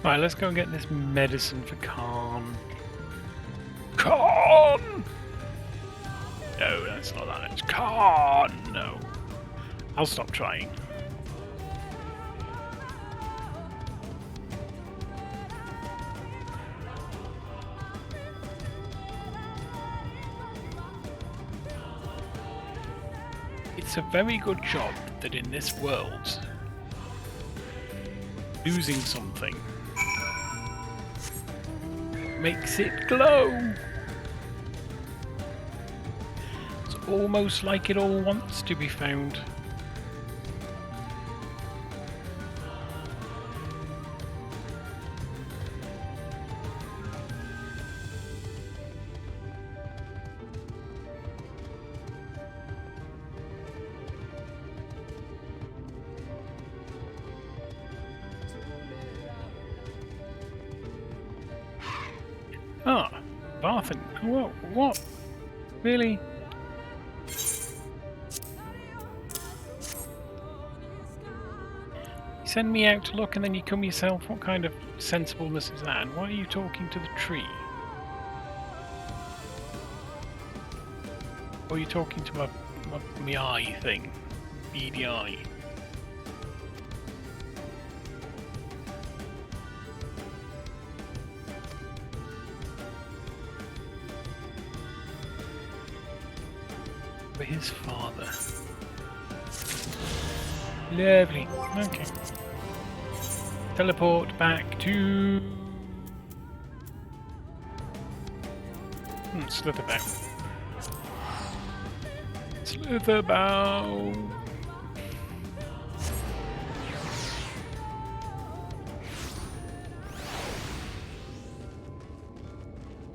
Right, let's go and get this medicine for Khan. Khan! No, that's not that. It's Khan! No. I'll stop trying. It's a very good job that in this world, losing something makes it glow. It's almost like it all wants to be found. Ah, Barthen. What? Really? You send me out to look and then you come yourself? What kind of sensibleness is that? And why are you talking to the tree? Or are you talking to my eye thing? Beady eye. His father. Lovely. Okay. Teleport back to Slitherbow. Slitherbow.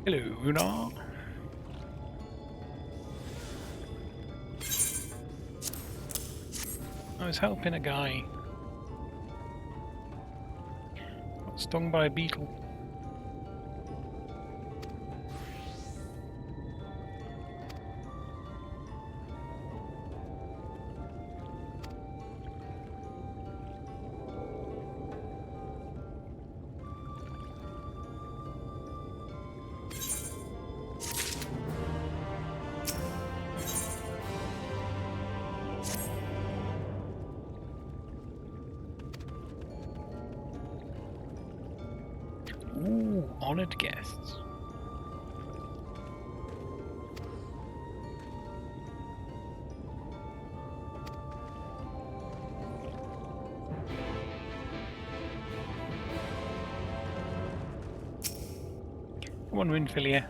Hello, Una. I was helping a guy. Got stung by a beetle. Ooh, honoured guests. Come on, Winfilia.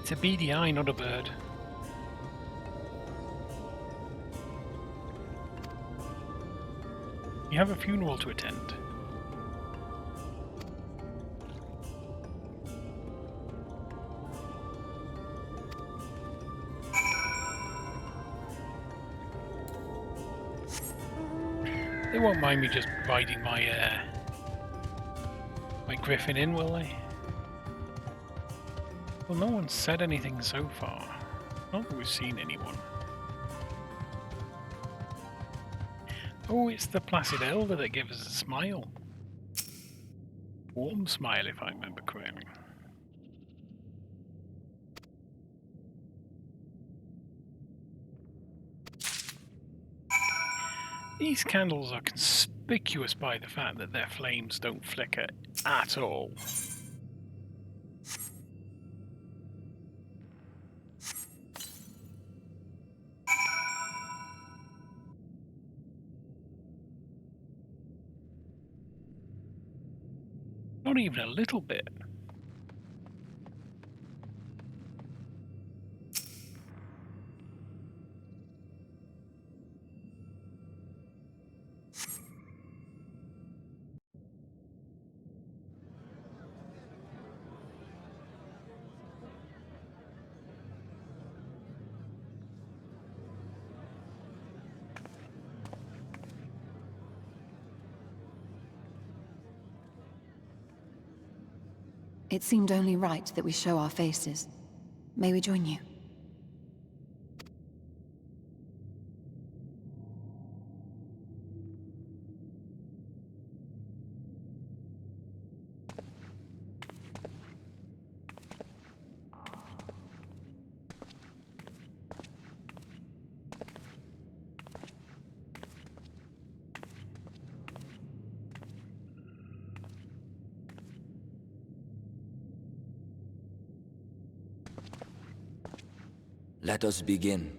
It's a beady eye, not a bird. You have a funeral to attend. They won't mind me just riding my griffin in, will they? Well, no one's said anything so far. Not that we've seen anyone. Oh, it's the Placid Elder that gives us a smile. Warm smile, if I remember correctly. These candles are conspicuous by the fact that their flames don't flicker at all. Not even a little bit. It seemed only right that we show our faces. May we join you? let us begin.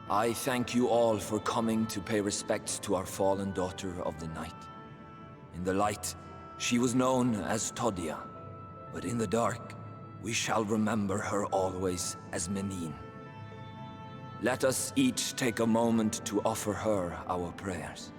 I thank you all for coming to pay respects to our fallen daughter of the night. In the light, she was known as Todia, but in the dark, we shall remember her always as Menine. Let us each take a moment to offer her our prayers.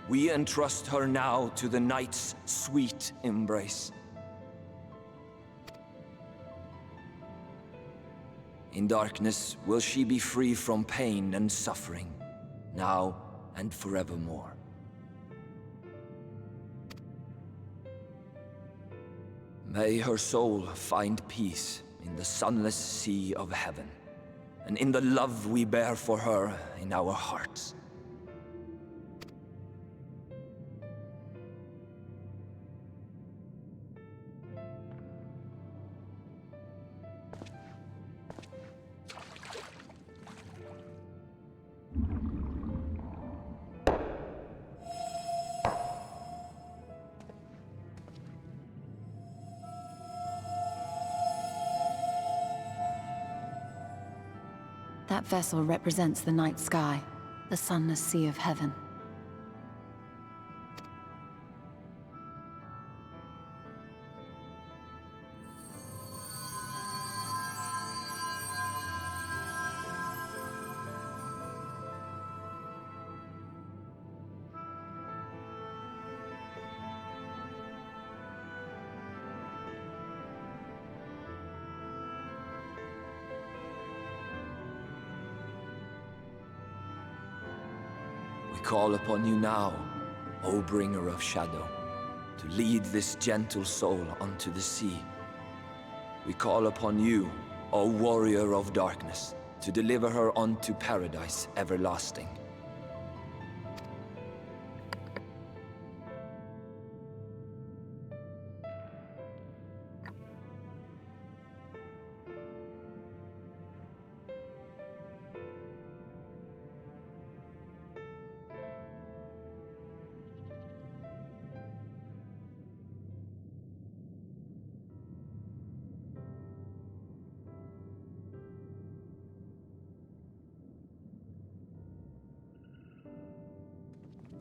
We entrust her now to the night's sweet embrace. In darkness will she be free from pain and suffering, now and forevermore. May her soul find peace in the sunless sea of heaven, and in the love we bear for her in our hearts. That vessel represents the night sky, the sunless sea of heaven. We call upon you now, O bringer of shadow, to lead this gentle soul onto the sea. We call upon you, O warrior of darkness, to deliver her onto paradise everlasting.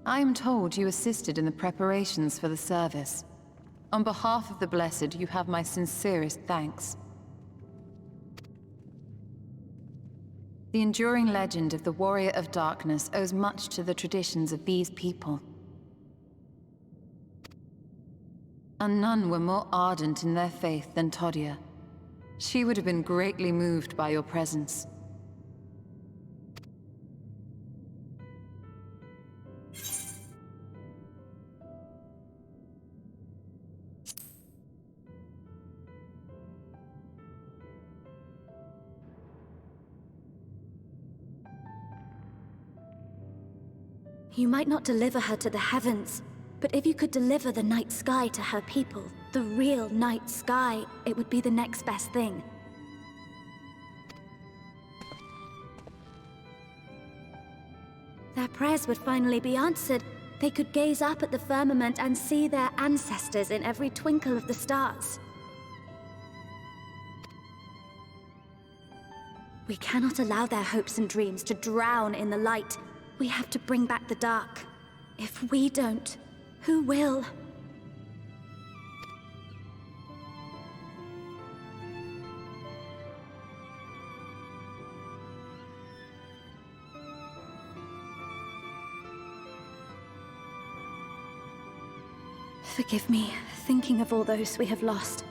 I am told you assisted in the preparations for the service. On behalf of the Blessed, you have my sincerest thanks. The enduring legend of the Warrior of Darkness owes much to the traditions of these people. And none were more ardent in their faith than Todia. She would have been greatly moved by your presence. You might not deliver her to the heavens, but if you could deliver the night sky to her people, the real night sky, it would be the next best thing. Their prayers would finally be answered. They could gaze up at the firmament and see their ancestors in every twinkle of the stars. We cannot allow their hopes and dreams to drown in the light. We have to bring back the dark. If we don't, who will? Forgive me, thinking of all those we have lost.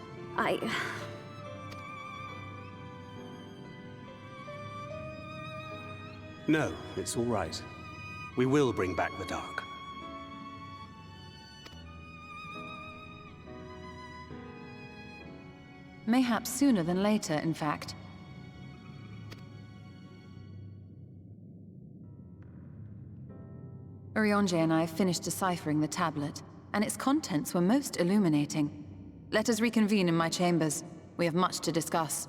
No, it's all right. We will bring back the dark. Mayhaps sooner than later, in fact. Urionje and I finished deciphering the tablet, and its contents were most illuminating. Let us reconvene in my chambers. We have much to discuss.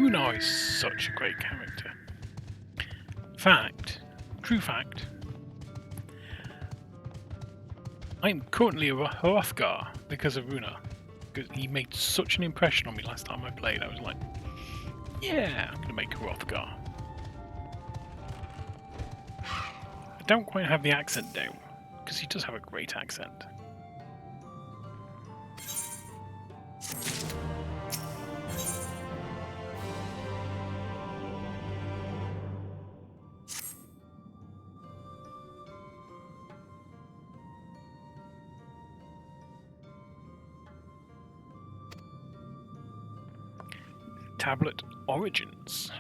Una is such a great character. True fact, I'm currently a Hrothgar because of Una. Because he made such an impression on me last time I played. I was like, yeah, I'm going to make a Hrothgar. I don't quite have the accent down, because he does have a great accent. Tablet Origins.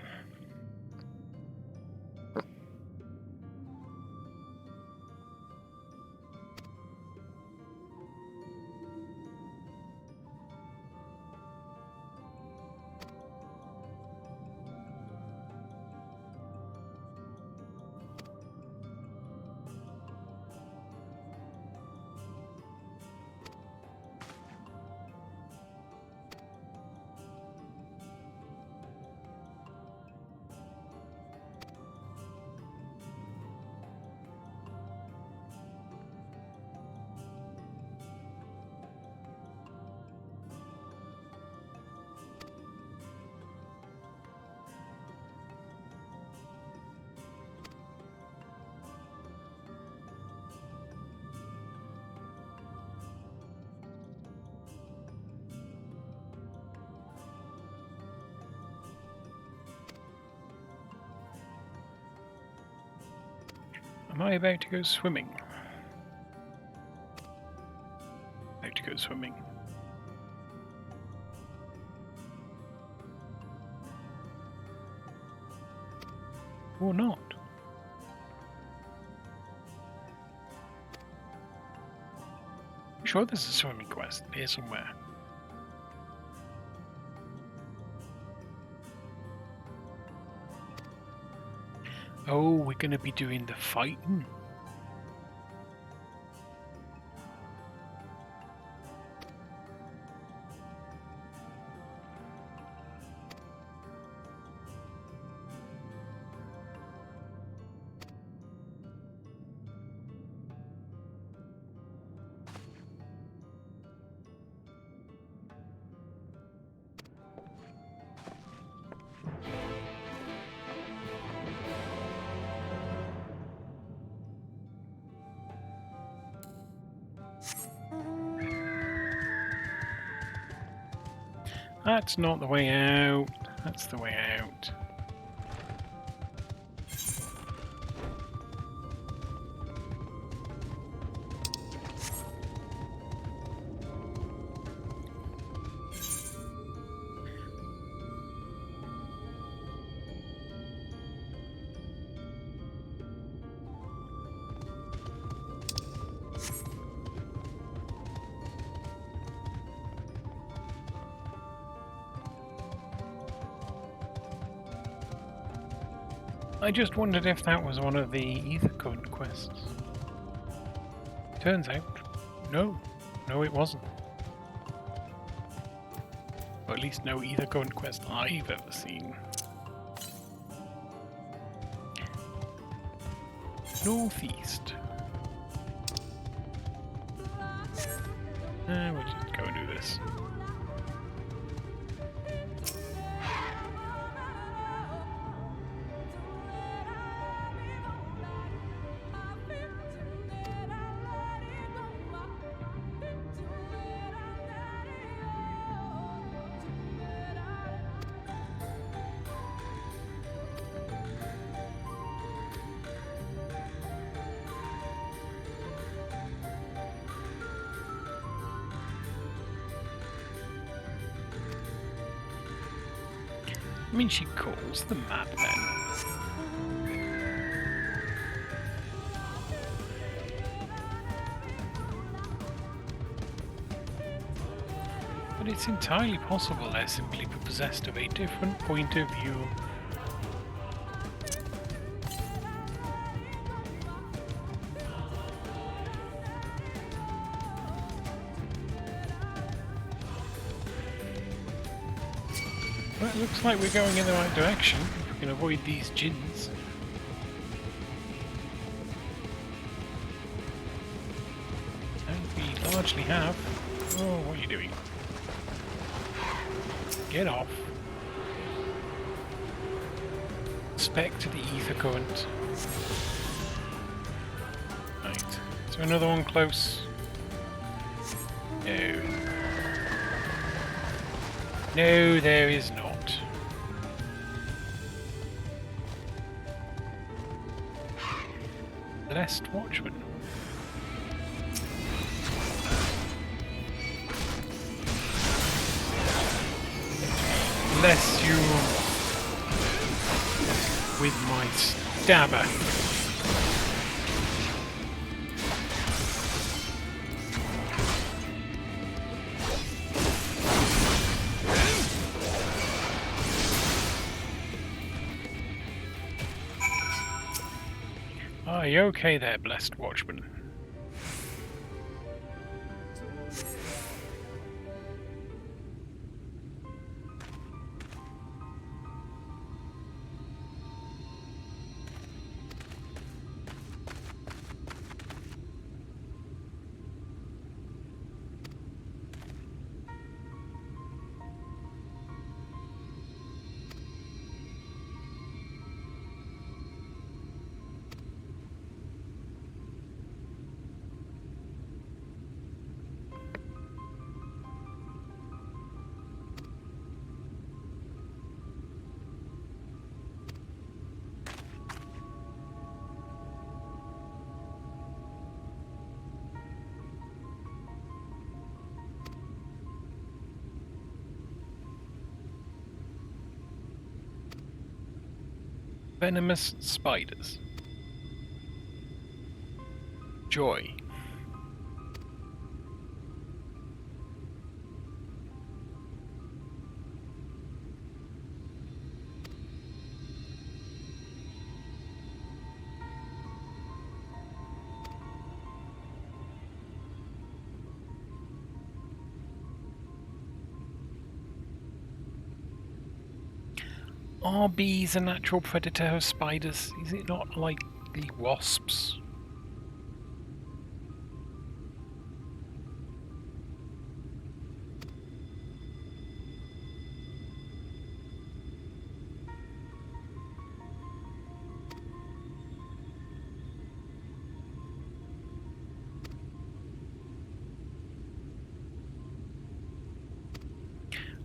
Am I about to go swimming? About to go swimming. Or not? I'm sure there's a swimming quest here somewhere. Oh, we're going to be doing the fighting. That's not the way out. That's the way out. I just wondered if that was one of the Ether Current quests. Turns out, no. No, it wasn't. Or at least no Ether Current quest I've ever seen. Northeast. We'll just go and do this. I mean, she calls the map then. But it's entirely possible they're simply possessed of a different point of view. Well, it looks like we're going in the right direction. If we can avoid these djinns. And we largely have. Oh, what are you doing? Get off. Spec to the ether current. Right. Is there another one close? No. No, there is not. Blessed Watchman. Bless you with my stabber. Are you okay there, Blessed Watchman? Venomous spiders. Joy. Are bees a natural predator of spiders? Is it not like the wasps?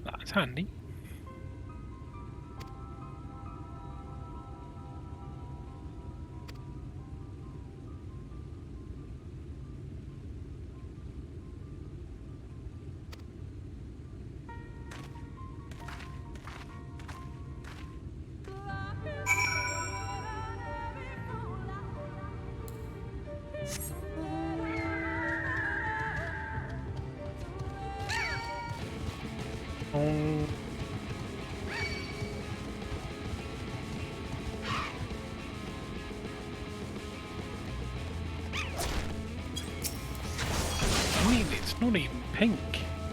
That's handy. Oh. I mean, it's not even pink.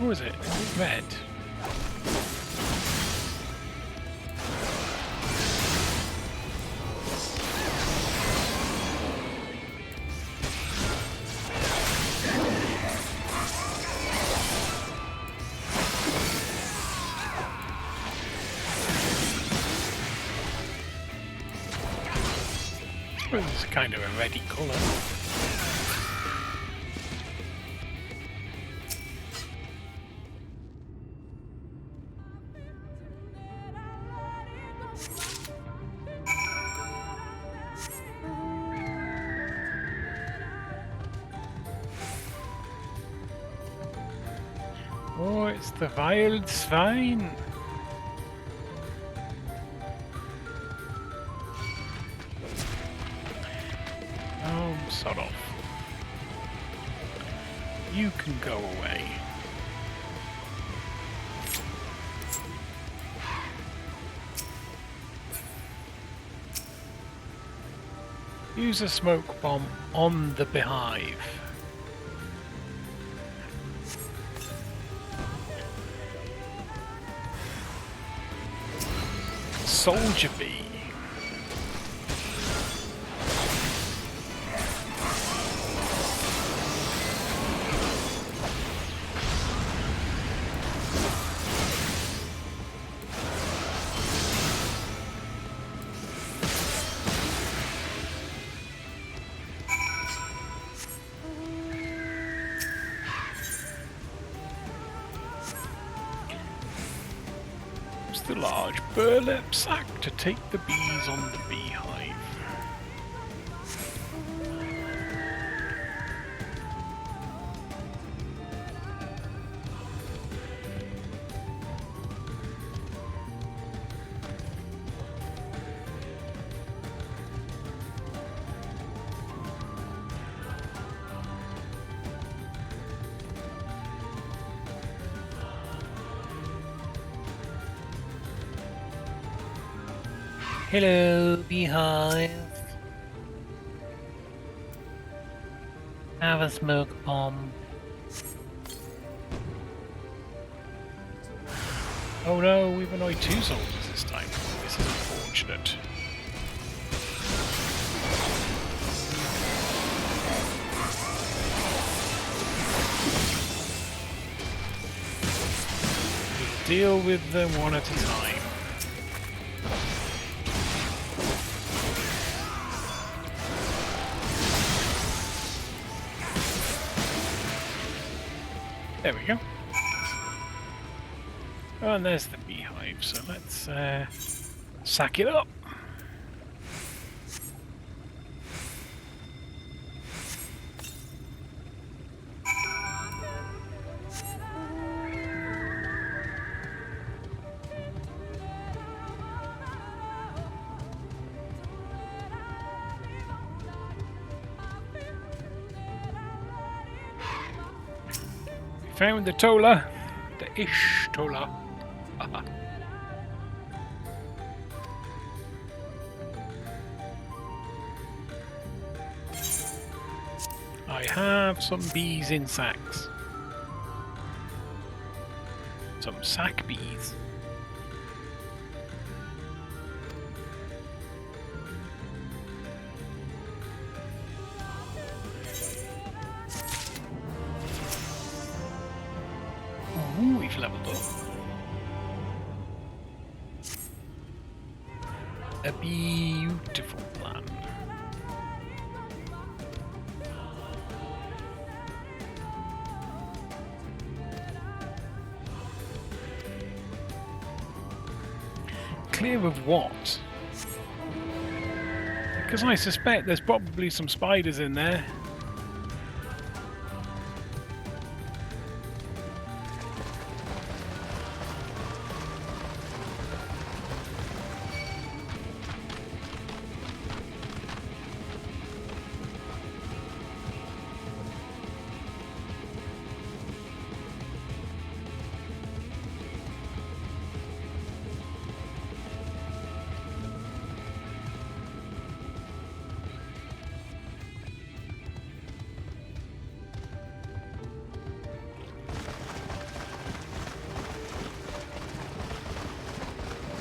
Or is it? Is it red? Well, it's kind of a reddy colour. Oh, it's the wild swine. Sod off. You can go away. Use a smoke bomb on the beehive. Soldier bee. The large burlap sack to take the bees on the beehive. Hello, beehive. Have a smoke bomb. Oh no, we've annoyed 2 soldiers this time. This is unfortunate. We'll deal with them one at a time. There we go. Oh, and there's the beehive, so let's sack it up. Found the Tola, the Ish Tola. I have some bees in sacks. Some sack bees. Ooh, we've leveled up. A beautiful plan. Clear of what? Because I suspect there's probably some spiders in there.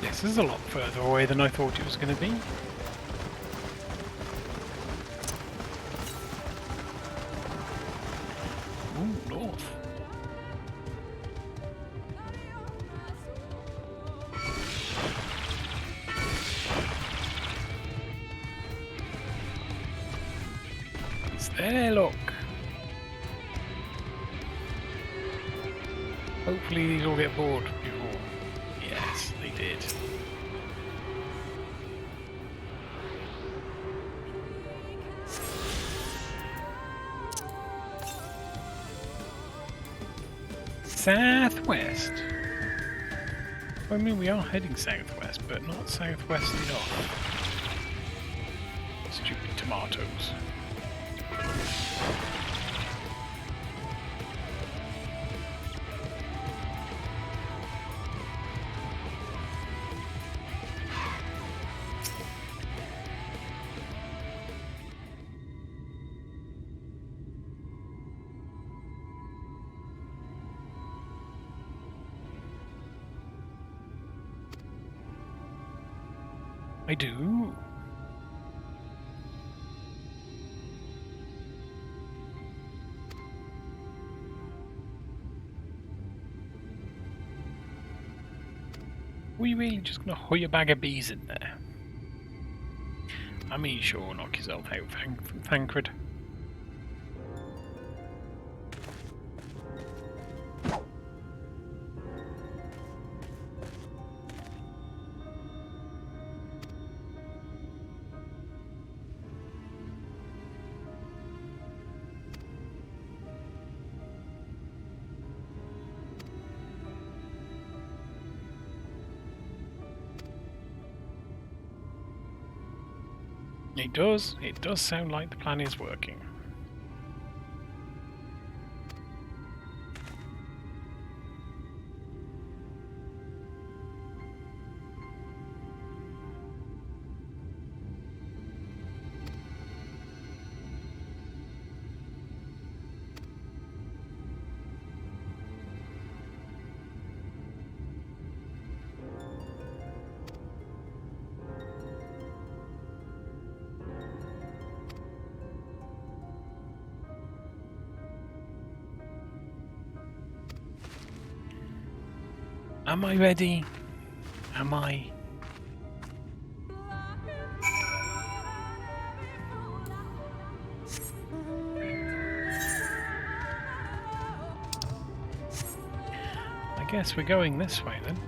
This is a lot further away than I thought it was going to be. Ooh, north. It's there, look. Hopefully these all get bored before. Yes, they did. Southwest. I mean, we are heading southwest, but not southwest enough. Stupid tomatoes. I do. Were you really just going to hoy a bag of bees in there? I mean, sure, knock yourself out, Thancred. It does sound like the plan is working. Am I ready? Am I? I guess we're going this way then.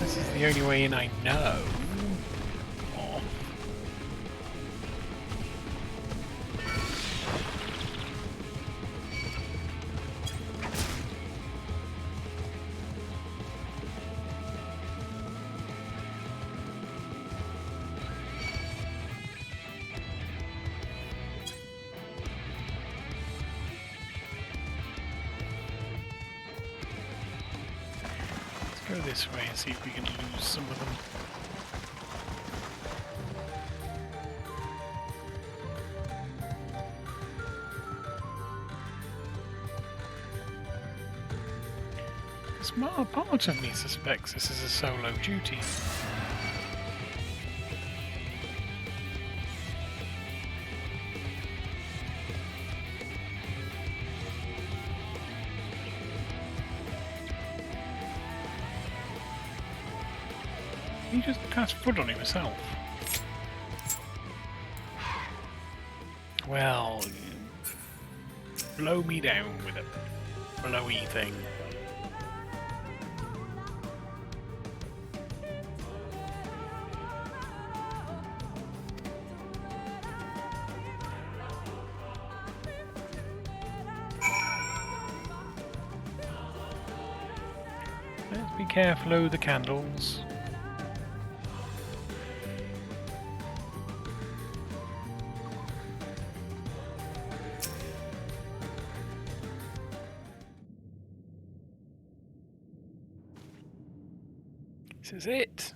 This is the only way in I know. Go this way and see if we can lose some of them. A part of me suspects this is a solo duty. He just cast foot on himself. Well, blow me down with a blowy thing. Let's be careful of the candles. This is it.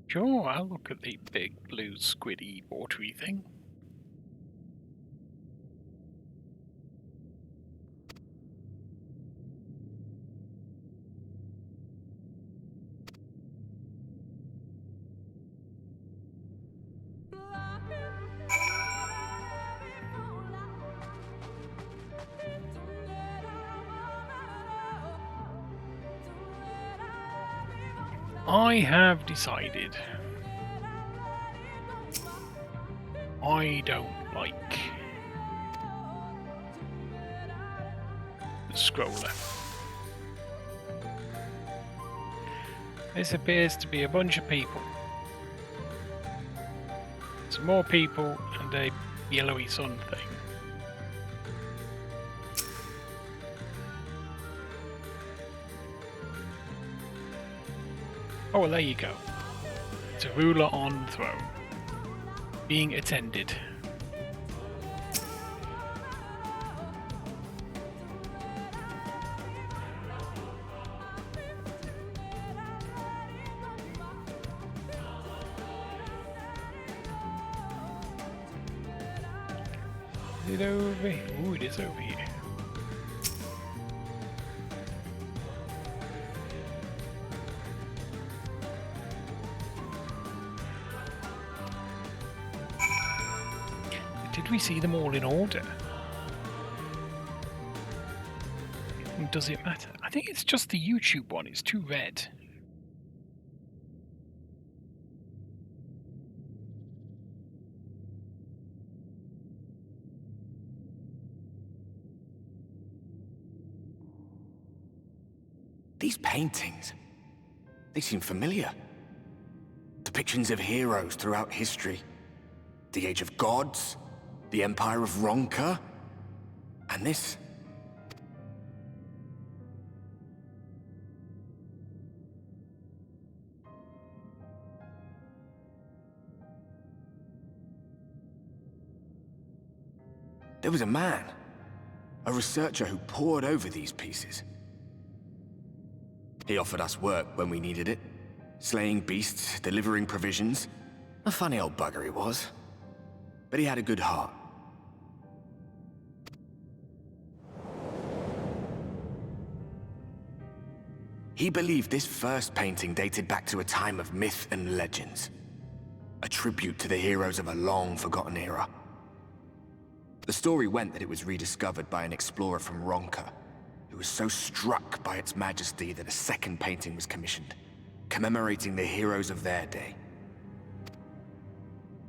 Sure, I'll look at the big blue squiddy watery thing. I have decided I don't like the scroller. This appears to be a bunch of people. Some more people and a yellowy sun thing. Oh, well, there you go. It's a ruler on the throne. Being attended. Is it over here? Ooh, it is over here. Did we see them all in order? And does it matter? I think it's just the YouTube one. It's too red. These paintings, they seem familiar. Depictions of heroes throughout history. The Age of Gods, the Empire of Ronka, and this. There was a man, a researcher who pored over these pieces. He offered us work when we needed it, slaying beasts, delivering provisions. A funny old bugger he was, but he had a good heart. He believed this first painting dated back to a time of myth and legends, a tribute to the heroes of a long-forgotten era. The story went that it was rediscovered by an explorer from Ronka, who was so struck by its majesty that a second painting was commissioned, commemorating the heroes of their day.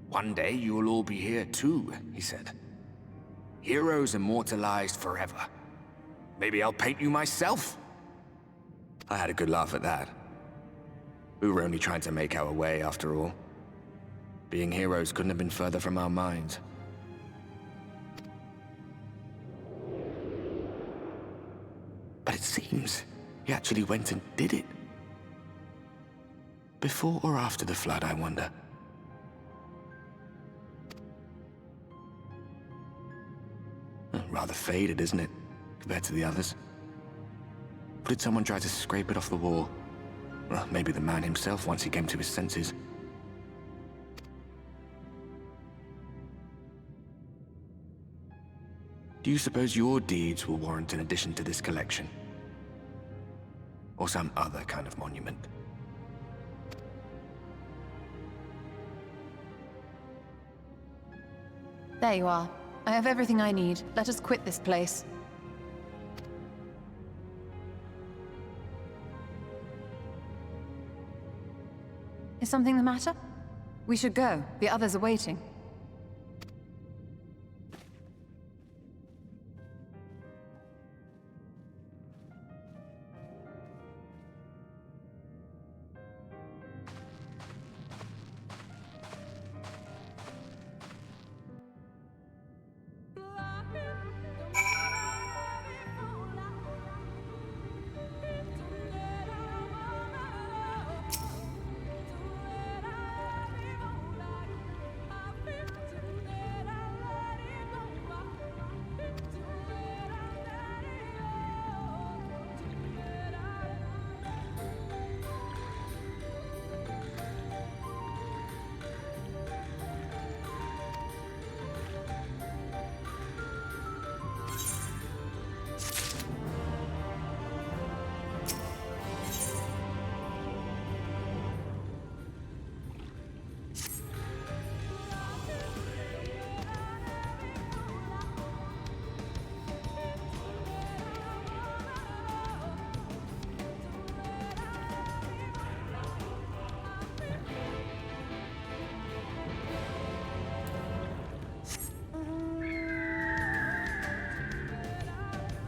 "One day you'll all be here too," he said. "Heroes immortalized forever. Maybe I'll paint you myself?" I had a good laugh at that. We were only trying to make our way after all. Being heroes couldn't have been further from our minds. But it seems he actually went and did it. Before or after the flood, I wonder. Rather faded, isn't it, compared to the others? Or did someone try to scrape it off the wall? Well, maybe the man himself once he came to his senses. Do you suppose your deeds will warrant an addition to this collection? Or some other kind of monument? There you are. I have everything I need. Let us quit this place. Is something the matter? We should go. The others are waiting.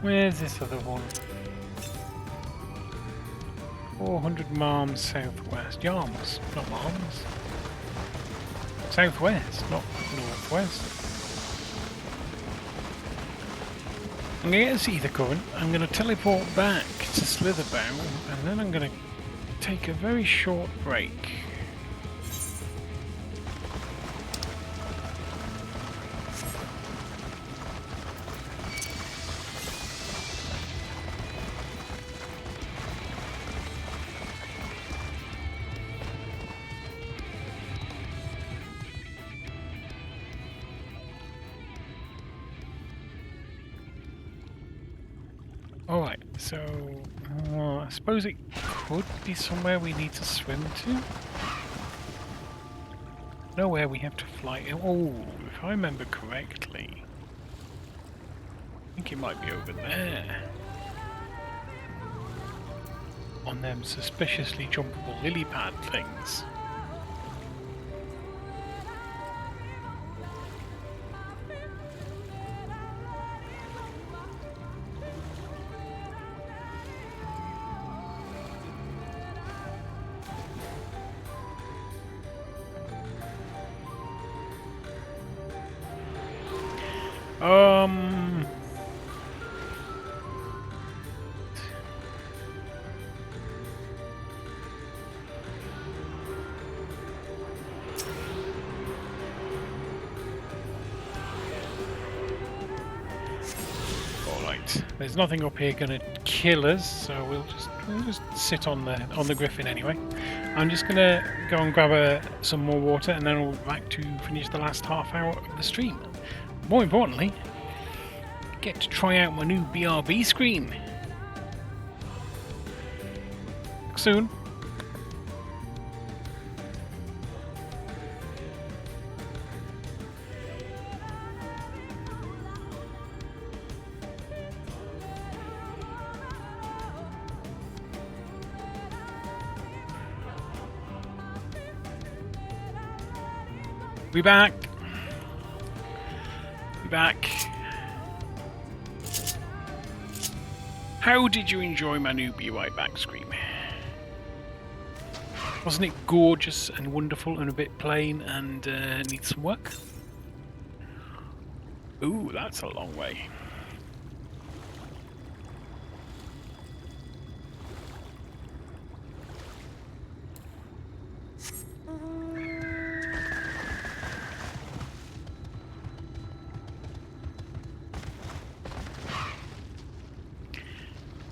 Where's this other one? 400 miles southwest. Yarms, not miles. Southwest, not northwest. I'm going to get a Seether Current. I'm going to teleport back to Slitherbound, and then I'm going to take a very short break. Alright, so I suppose it could be somewhere we need to swim to. Nowhere we have to fly. Oh, if I remember correctly, I think it might be over there. On them suspiciously jumpable lily pad things. There's nothing up here going to kill us, so we'll just sit on the griffin anyway. I'm just going to go and grab some more water, and then we'll be back to finish the last half hour of the stream. More importantly, get to try out my new BRB screen. Soon. We back. We back. How did you enjoy my new Be Right Back screen? Wasn't it gorgeous and wonderful and a bit plain and needs some work? Ooh, that's a long way.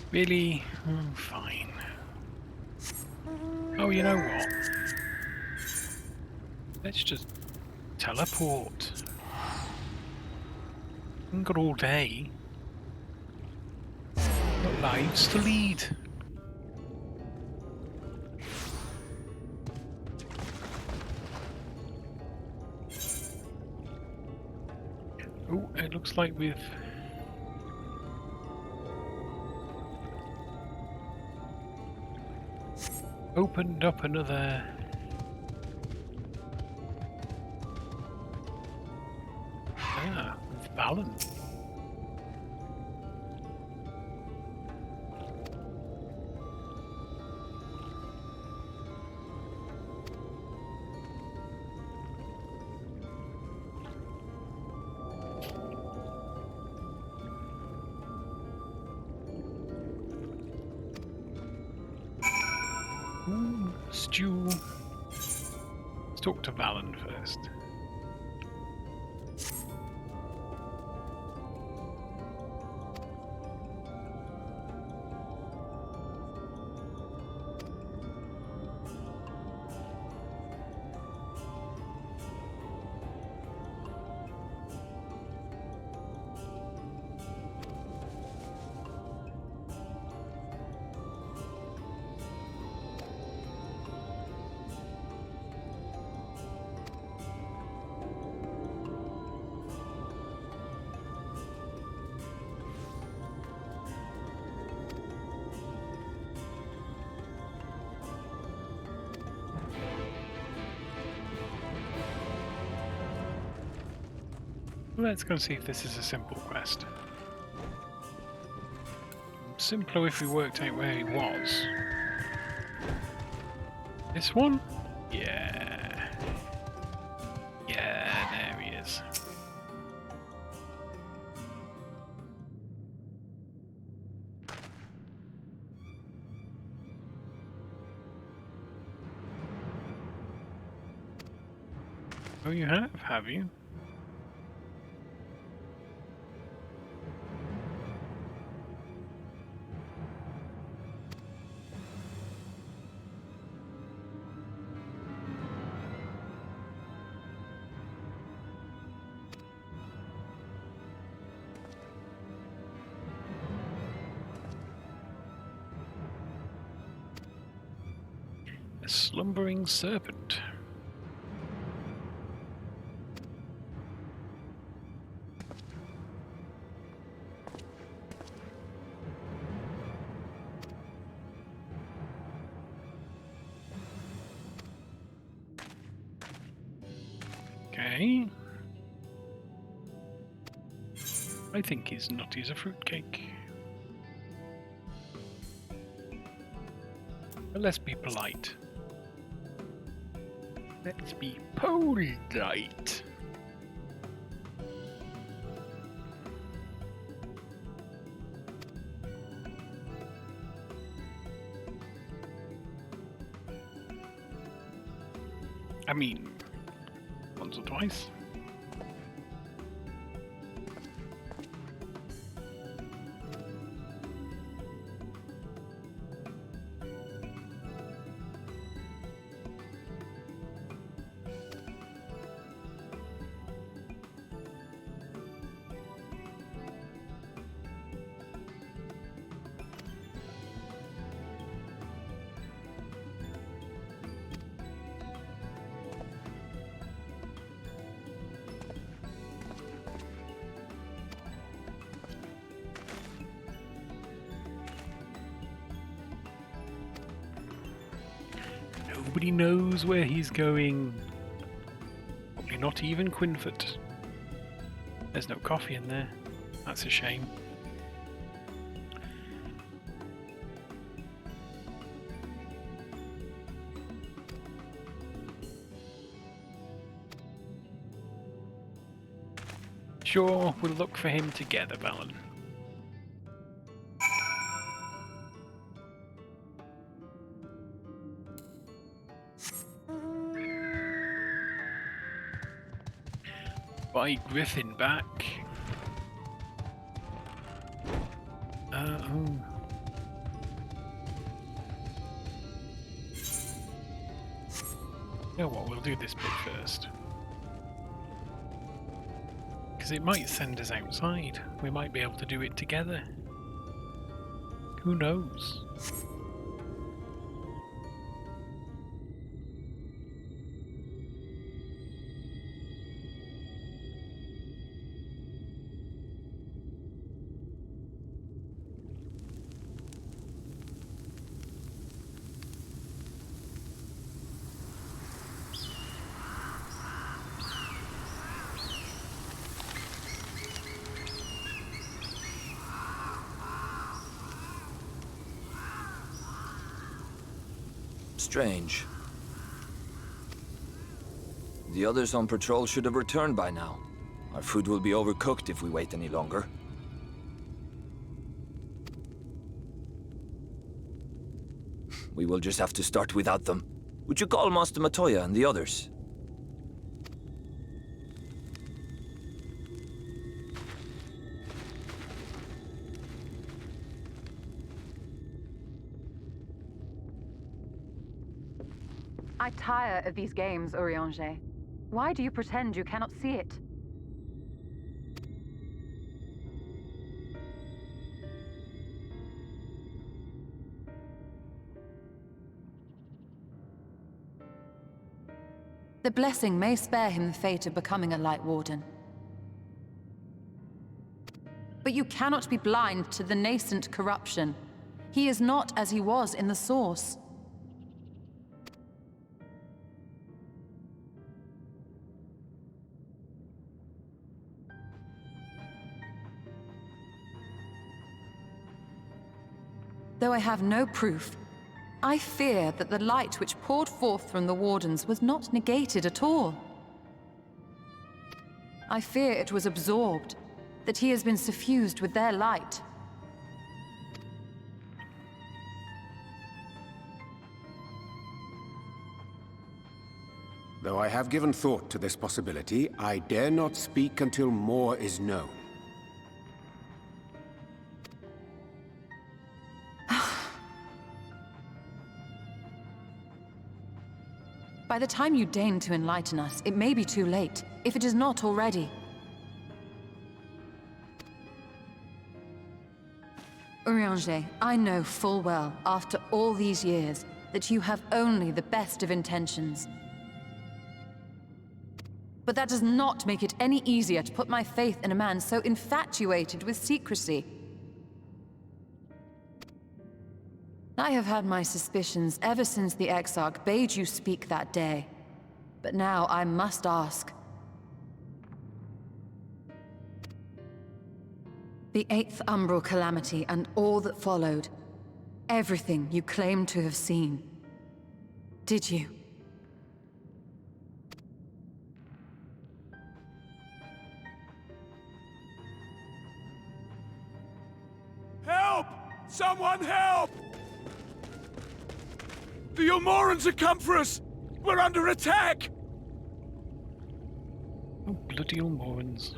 Really? Oh, fine. Oh, you know what? Let's just teleport. We've got all day. Got lives to lead. Oh, it looks like we've opened up another with balance. Stew. Let's talk to Valen first. Let's go and see if this is a simple quest. Simpler if we worked out where he was. This one? Yeah. Yeah, there he is. Oh, you have you? A slumbering serpent. Okay. I think he's nutty as a fruitcake. But let's be polite. Let's be polite. I mean, once or twice. Nobody knows where he's going. Probably not even Quinford. There's no coffee in there. That's a shame. Sure, we'll look for him together, Balin. Buy Griffin back. Oh. You know what, we'll do this bit first. Because it might send us outside. We might be able to do it together. Who knows? Strange. The others on patrol should have returned by now. Our food will be overcooked if we wait any longer. We will just have to start without them. Would you call Master Matoya and the others? I tire of these games, Urianger. Why do you pretend you cannot see it? The blessing may spare him the fate of becoming a Light Warden. But you cannot be blind to the nascent corruption. He is not as he was in the Source. Though I have no proof, I fear that the light which poured forth from the Wardens was not negated at all. I fear it was absorbed, that he has been suffused with their light. Though I have given thought to this possibility, I dare not speak until more is known. By the time you deign to enlighten us, it may be too late, if it is not already. Urianger, I know full well, after all these years, that you have only the best of intentions. But that does not make it any easier to put my faith in a man so infatuated with secrecy. I have had my suspicions ever since the Exarch bade you speak that day. But now I must ask. The 8th Umbral Calamity and all that followed. Everything you claim to have seen. Did you? Help! Someone help! The Ilmorans have come for us! We're under attack! Oh, bloody Ilmorans.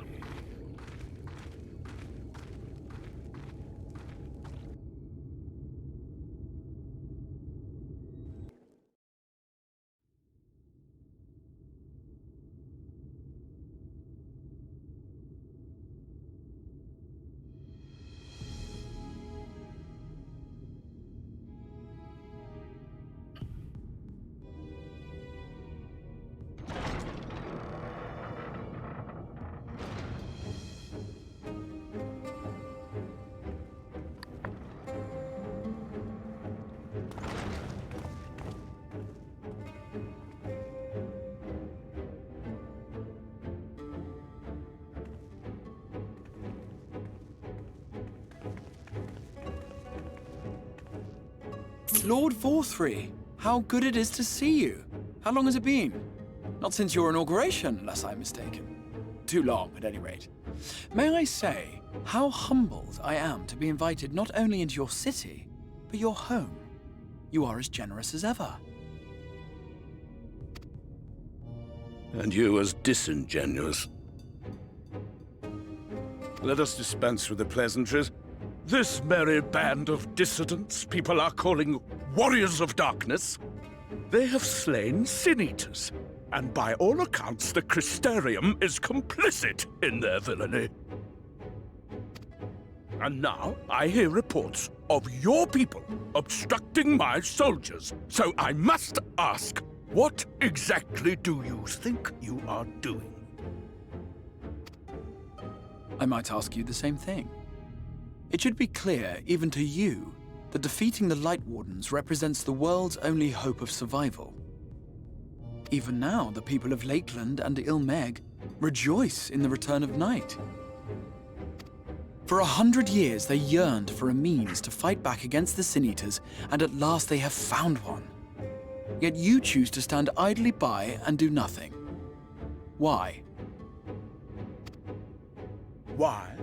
Lord Vorthry, how good it is to see you. How long has it been? Not since your inauguration, unless I'm mistaken. Too long, at any rate. May I say how humbled I am to be invited not only into your city, but your home. You are as generous as ever. And you as disingenuous. Let us dispense with the pleasantries. This merry band of dissidents people are calling Warriors of Darkness. They have slain Sin-Eaters, and by all accounts the Crystarium is complicit in their villainy. And now I hear reports of your people obstructing my soldiers, so I must ask, what exactly do you think you are doing? I might ask you the same thing. It should be clear, even to you, that defeating the Light Wardens represents the world's only hope of survival. Even now, the people of Lakeland and Ilmeg rejoice in the return of night. For 100 years, they yearned for a means to fight back against the Sin-Eaters, and at last they have found one. Yet you choose to stand idly by and do nothing. Why? Why?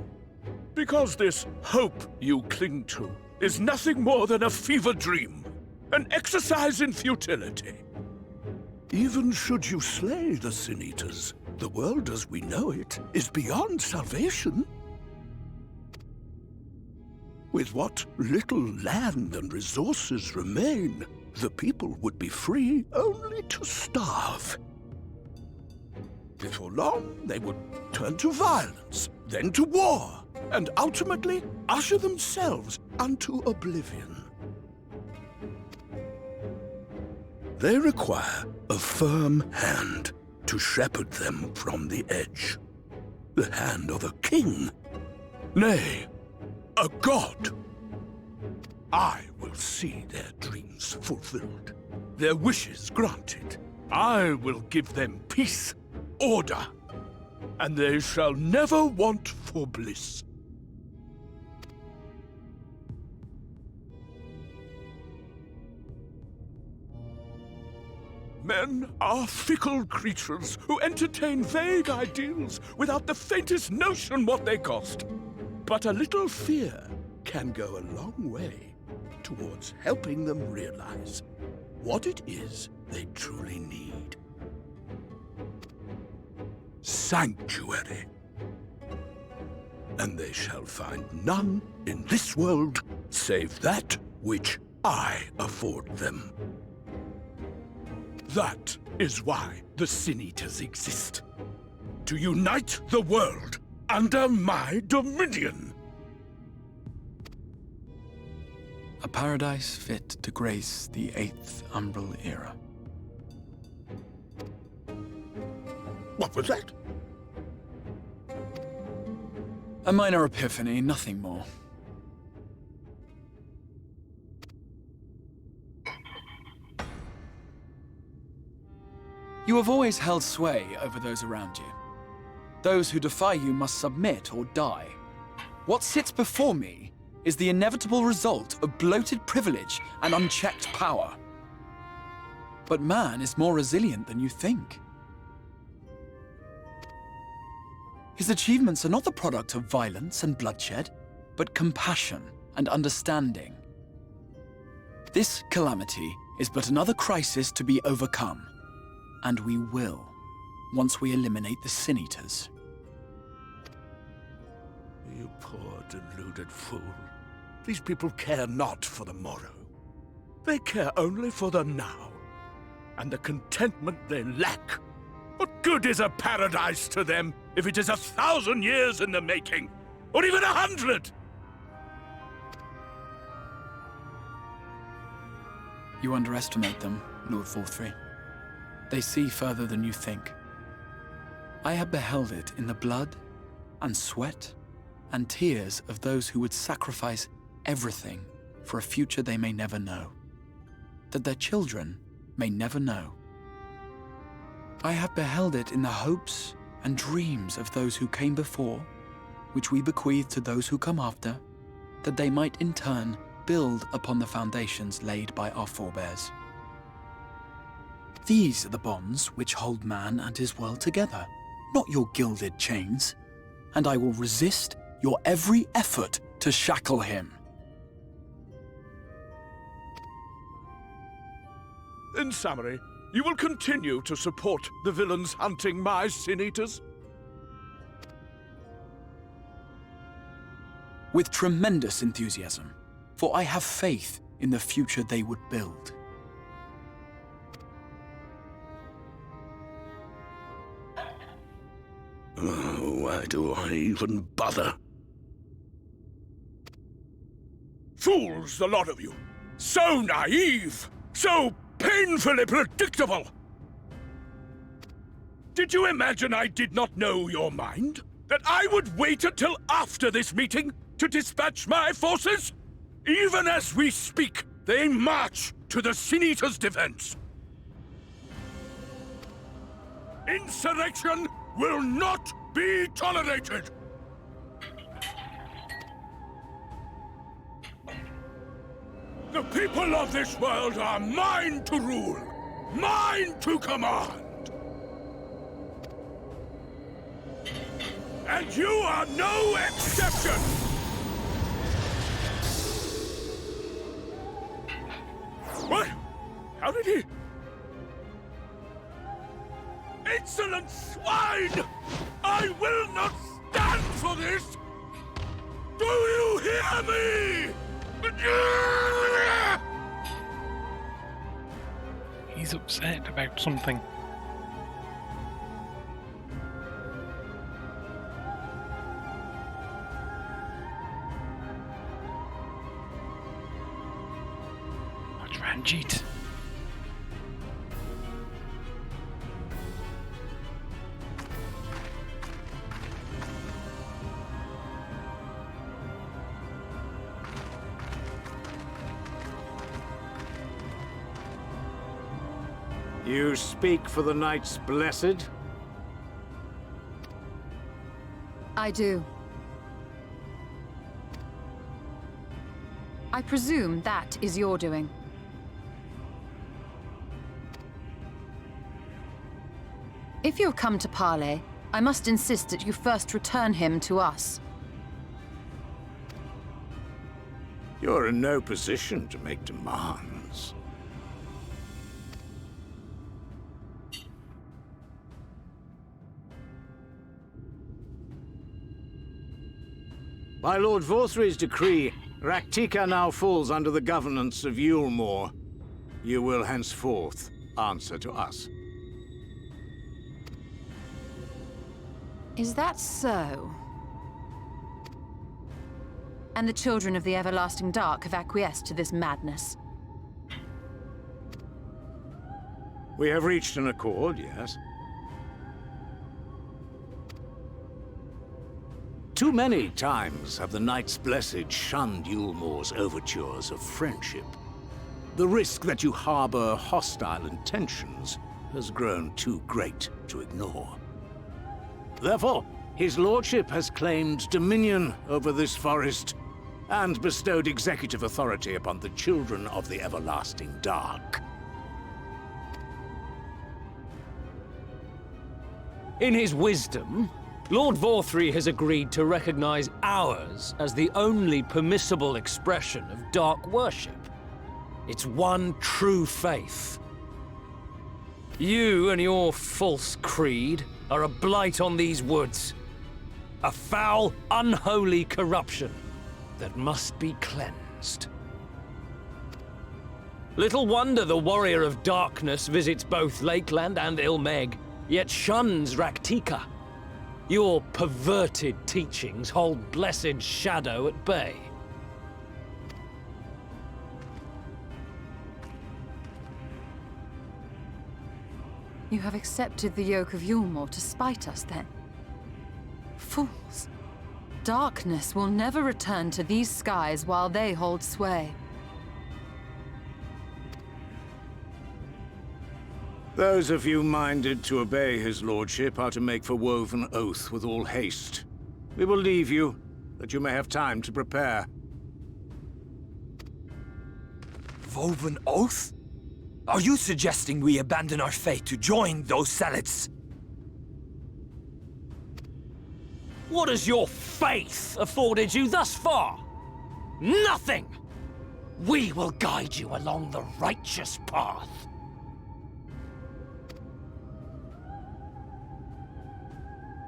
Because this hope you cling to is nothing more than a fever dream, an exercise in futility. Even should you slay the Sin-Eaters, the world as we know it is beyond salvation. With what little land and resources remain, the people would be free only to starve. Before long, they would turn to violence, then to war, and ultimately usher themselves unto oblivion. They require a firm hand to shepherd them from the edge. The hand of a king, nay, a god. I will see their dreams fulfilled, their wishes granted. I will give them peace, order, and they shall never want for bliss. Men are fickle creatures who entertain vague ideals without the faintest notion what they cost. But a little fear can go a long way towards helping them realize what it is they truly need. Sanctuary. And they shall find none in this world save that which I afford them. That is why the Sin-Eaters exist. To unite the world under my dominion. A paradise fit to grace the 8th Umbral era. What was that? A minor epiphany, nothing more. You have always held sway over those around you. Those who defy you must submit or die. What sits before me is the inevitable result of bloated privilege and unchecked power. But man is more resilient than you think. His achievements are not the product of violence and bloodshed, but compassion and understanding. This calamity is but another crisis to be overcome, and we will, once we eliminate the Sin Eaters. You poor deluded fool. These people care not for the morrow. They care only for the now, and the contentment they lack. What good is a paradise to them if it is 1,000 years in the making, or even 100? You underestimate them, Lord Forthry. They see further than you think. I have beheld it in the blood and sweat and tears of those who would sacrifice everything for a future they may never know, that their children may never know. I have beheld it in the hopes and dreams of those who came before, which we bequeath to those who come after, that they might in turn build upon the foundations laid by our forebears. These are the bonds which hold man and his world together, not your gilded chains, and I will resist your every effort to shackle him. In summary, you will continue to support the villains hunting my Sin Eaters? With tremendous enthusiasm, for I have faith in the future they would build. Oh, why do I even bother? Fools, the lot of you! So naive! So painfully predictable! Did you imagine I did not know your mind? That I would wait until after this meeting to dispatch my forces? Even as we speak, they march to the Sin Eaters' defense. Insurrection will not be tolerated! The people of this world are mine to rule, mine to command. And you are no exception! What? How did he... Insolent swine! I will not stand for this! Do you hear me? He's upset about something. What's Ranjit? You speak for the Knights Blessed? I do. I presume that is your doing. If you have come to parley, I must insist that you first return him to us. You're in no position to make demands. By Lord Vorthry's decree, Raktika now falls under the governance of Yulmore. You will henceforth answer to us. Is that so? And the children of the Everlasting Dark have acquiesced to this madness. We have reached an accord, yes. Too many times have the Knights Blessed shunned Yulmore's overtures of friendship. The risk that you harbor hostile intentions has grown too great to ignore. Therefore, his lordship has claimed dominion over this forest and bestowed executive authority upon the children of the Everlasting Dark. In his wisdom, Lord Vorthry has agreed to recognize ours as the only permissible expression of dark worship. It's one true faith. You and your false creed are a blight on these woods. A foul, unholy corruption that must be cleansed. Little wonder the Warrior of Darkness visits both Lakeland and Ilmeg, yet shuns Raktika. Your perverted teachings hold blessed shadow at bay. You have accepted the yoke of Yulmore to spite us, then? Fools. Darkness will never return to these skies while they hold sway. Those of you minded to obey his lordship are to make for Woven Oath with all haste. We will leave you, that you may have time to prepare. Woven Oath? Are you suggesting we abandon our fate to join those zealots? What has your faith afforded you thus far? Nothing! We will guide you along the righteous path.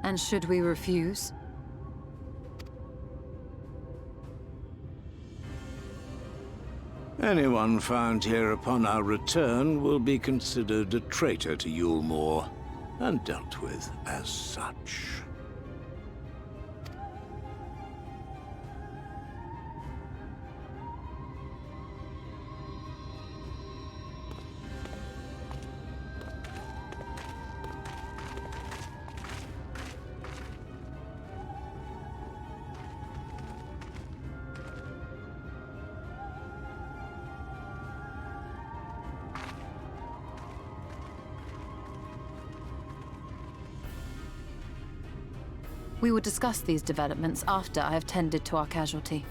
And should we refuse? Anyone found here upon our return will be considered a traitor to Yulmore, and dealt with as such. We will discuss these developments after I have tended to our casualty.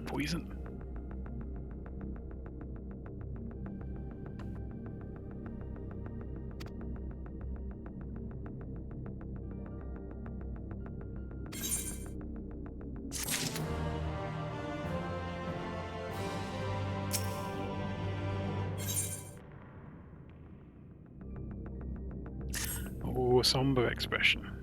Poison. Oh, somber expression.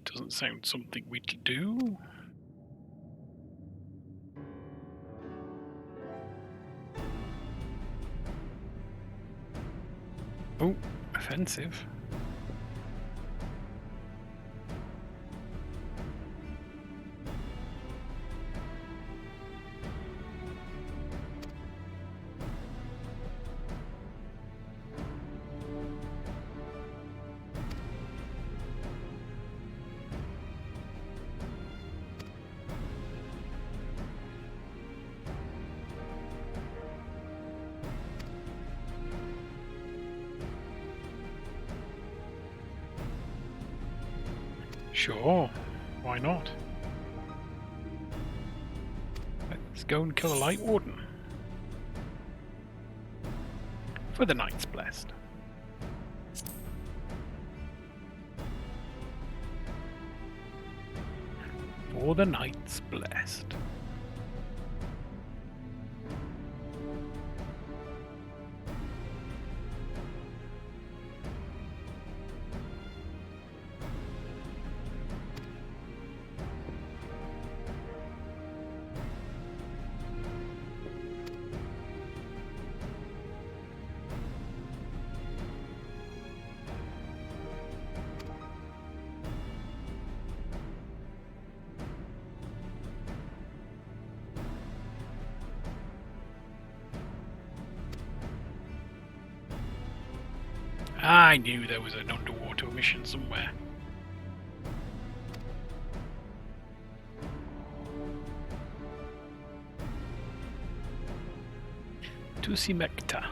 Doesn't sound something we'd do. Oh, offensive. Sure, why not? Let's go and kill a Light Warden. For the Knights Blessed. For the Knights Blessed. I knew there was an underwater mission somewhere. Tusimekta.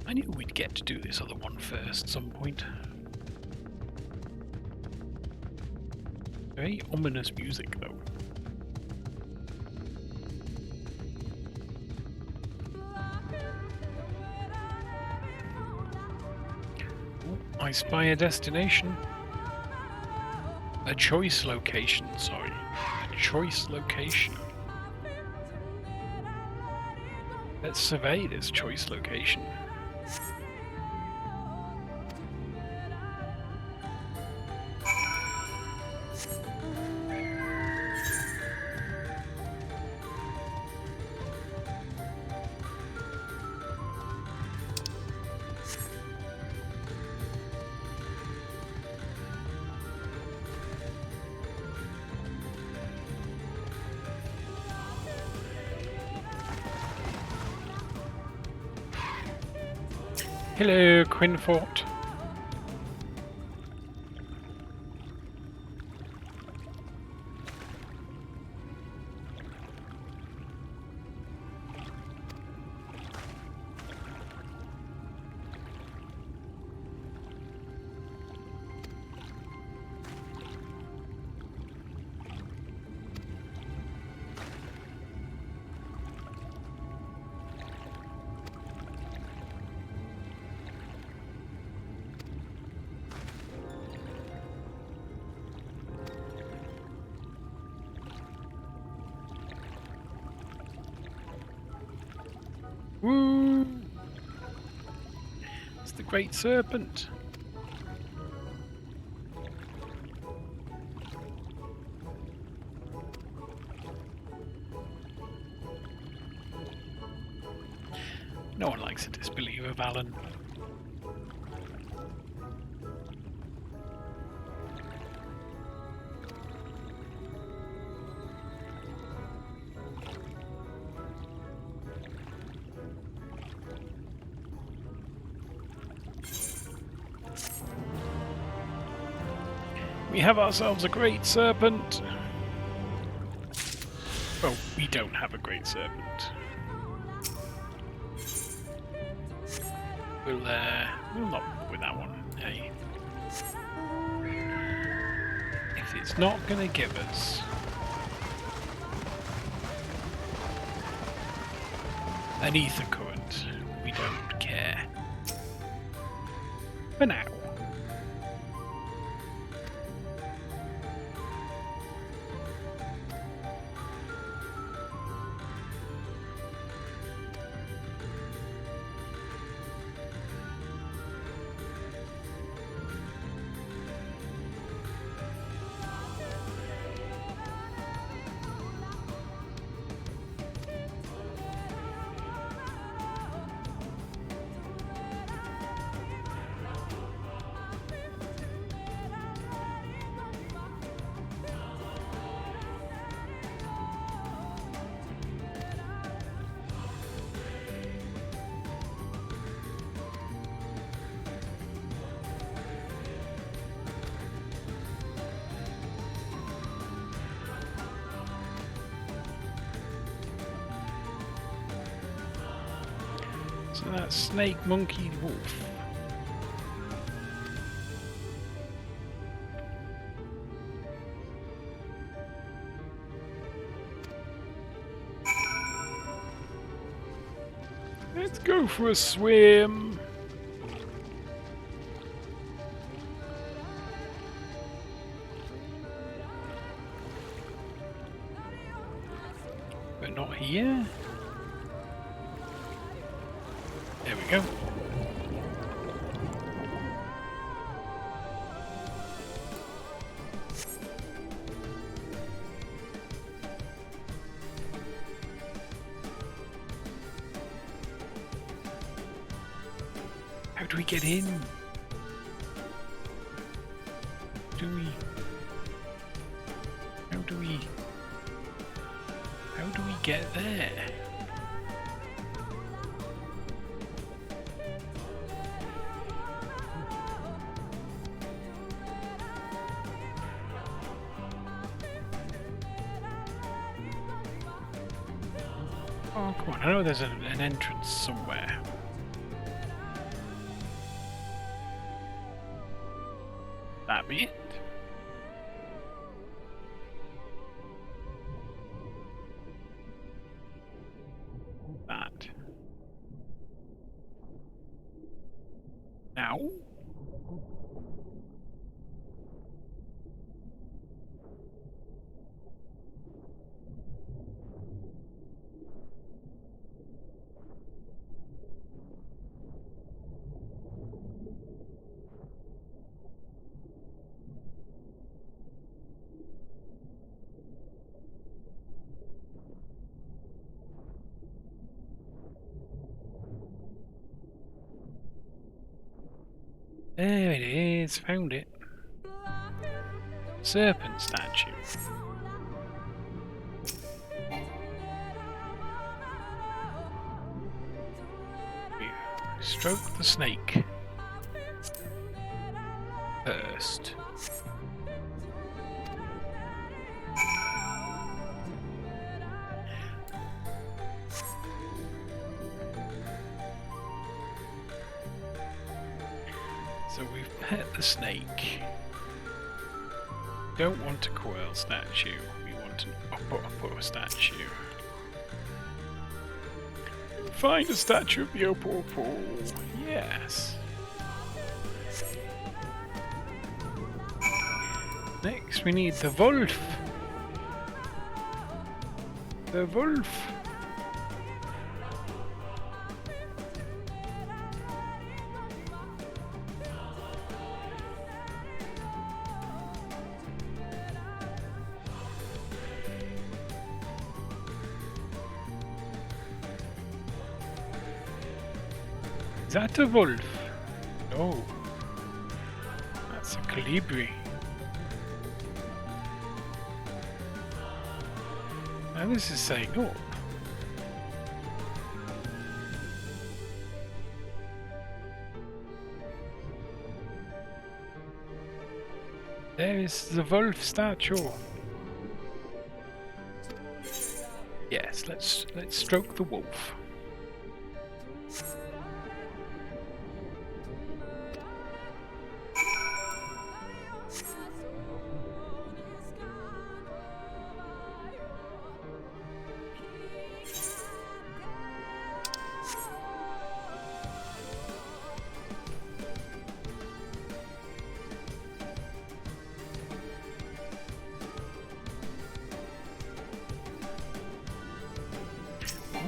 I knew we'd get to do this other one first at some point. Very ominous music, though. Oh, I spy a destination. A choice location, sorry. A choice location. Let's survey this choice location. Hello, Quinfort. Woo! It's the Great Serpent. No one likes a disbeliever, Valen. We have ourselves a great serpent. Well, we don't have a great serpent. We'll not bother with that one, hey? If it's not gonna give us an ether current, we don't care. For now. So that's snake, monkey, wolf. Let's go for a swim. But not here. There we go. How do we get in? How do we get there? Oh, come on, I know there's an entrance somewhere. That be it? That. Now? There it is, found it. Serpent statue. Stroke the snake first. So we've pet the snake. Don't want a coil statue, we want an upper statue. Find a statue of the upper. Yes. Next we need the wolf. The wolf. Is that a wolf? No. That's a colibri. Now this is saying up. There is the wolf statue. Yes, let's stroke the wolf.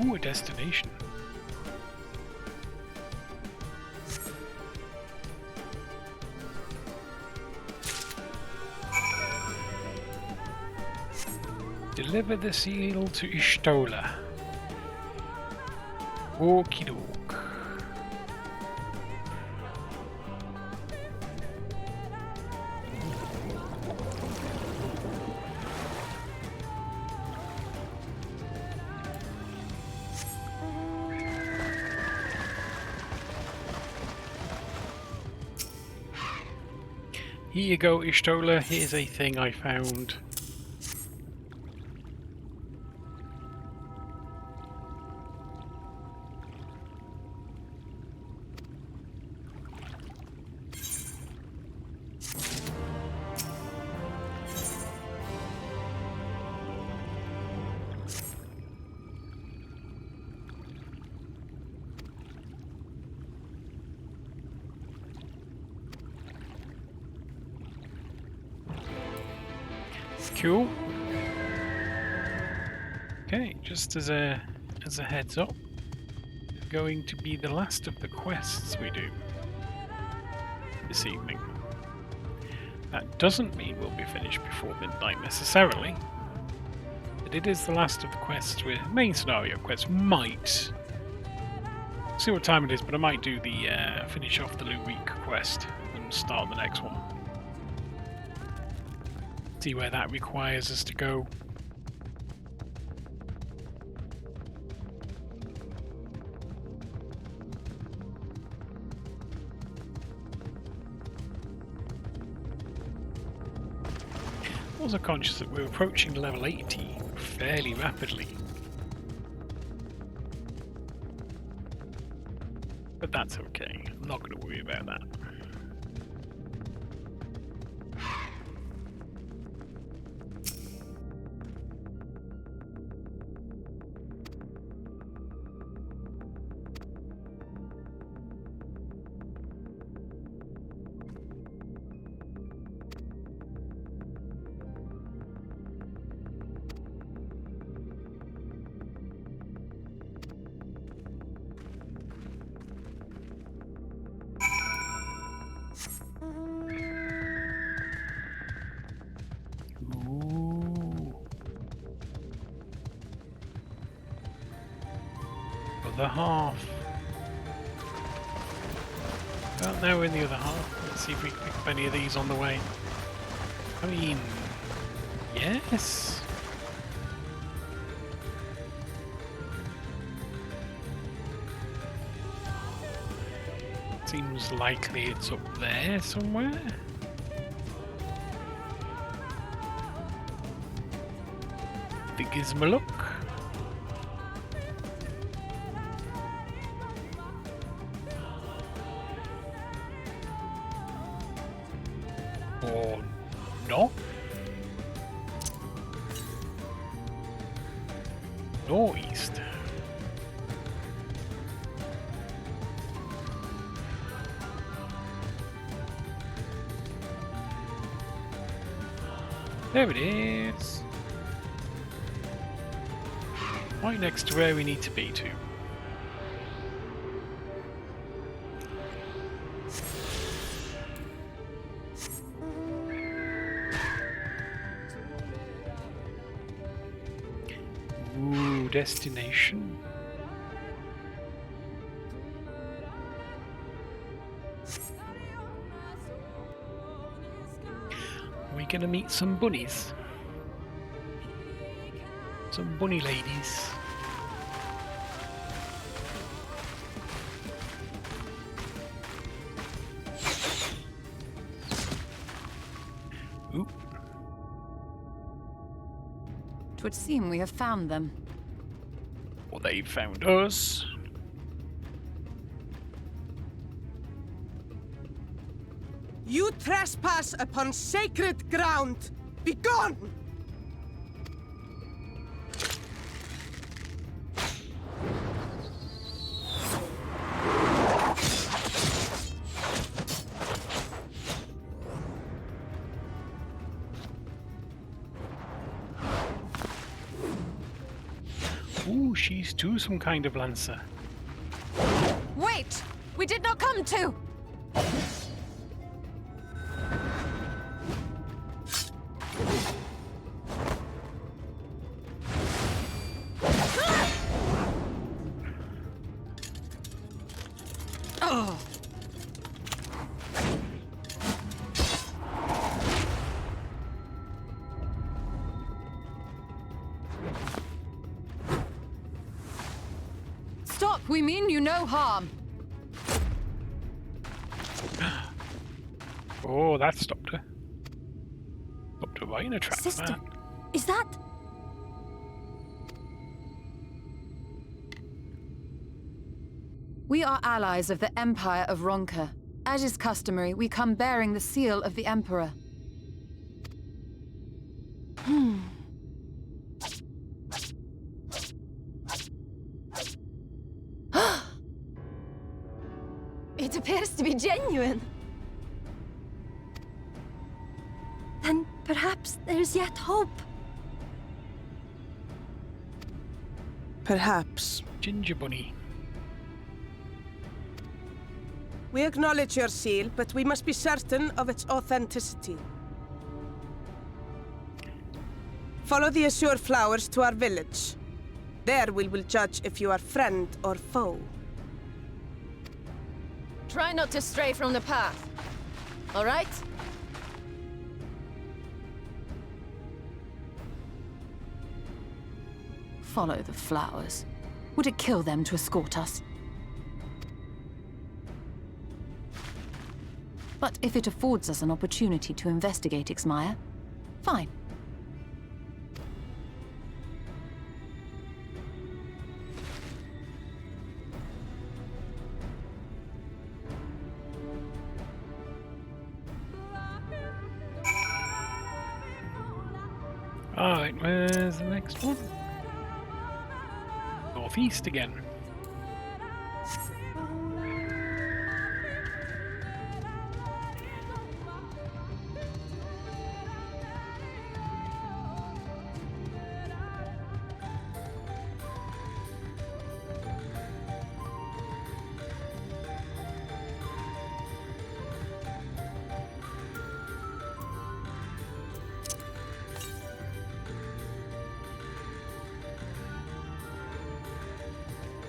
Ooh, a destination. Deliver the seal to Ishtola. Okie doke. Here you go, Ishtola. Here's a thing I found. Cool. Okay, just as a heads up, going to be the last of the quests we do this evening. That doesn't mean we'll be finished before midnight necessarily, but it is the last of the quests with main scenario quests. Might see what time it is, but I might do the finish off the Luweek quest and start the next one. See where that requires us to go. I was conscious that we're approaching level 80 fairly rapidly. But that's okay. I'm not going to worry about that. The half. Well, now we're in the other half. Let's see if we can pick up any of these on the way. I mean, yes. Seems likely it's up there somewhere. The Gizmo look. Or not? Northeast. There it is. Right next to where we need to be to. Destination. Are we gonna meet some bunnies? Some bunny ladies. Oop. Twould seem we have found them. Or they found us. You trespass upon sacred ground! Begone! Ooh, she's too some kind of lancer. Wait! We did not come to! Stop! We mean you no harm. Oh, that stopped her. Stopped her right in a trap. Sister, Man. is that... We are allies of the Empire of Ronka. As is customary, we come bearing the seal of the Emperor. It appears to be genuine. Then perhaps there's yet hope. Perhaps. Ginger bunny. We acknowledge your seal, but we must be certain of its authenticity. Follow the azure flowers to our village. There we will judge if you are friend or foe. Try not to stray from the path. All right? Follow the flowers. Would it kill them to escort us? But if it affords us an opportunity to investigate Ixmaya, fine. Alright, where's the next one? Northeast again.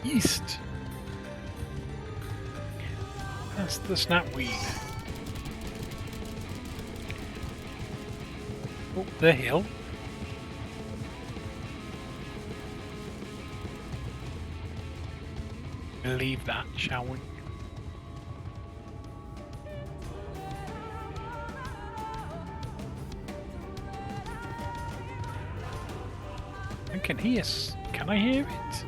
East. That's the snapweed. Oh, the hill. We'll leave that, shall we? I can hear. Can I hear it?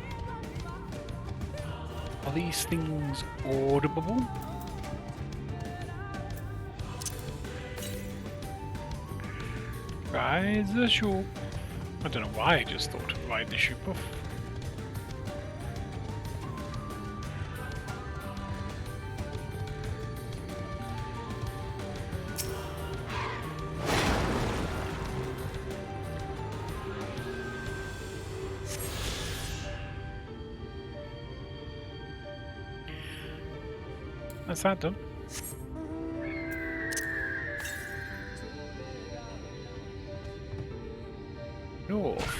Are these things audible? Ride the ship. I don't know why I just thought of ride the ship off. That's that done. North.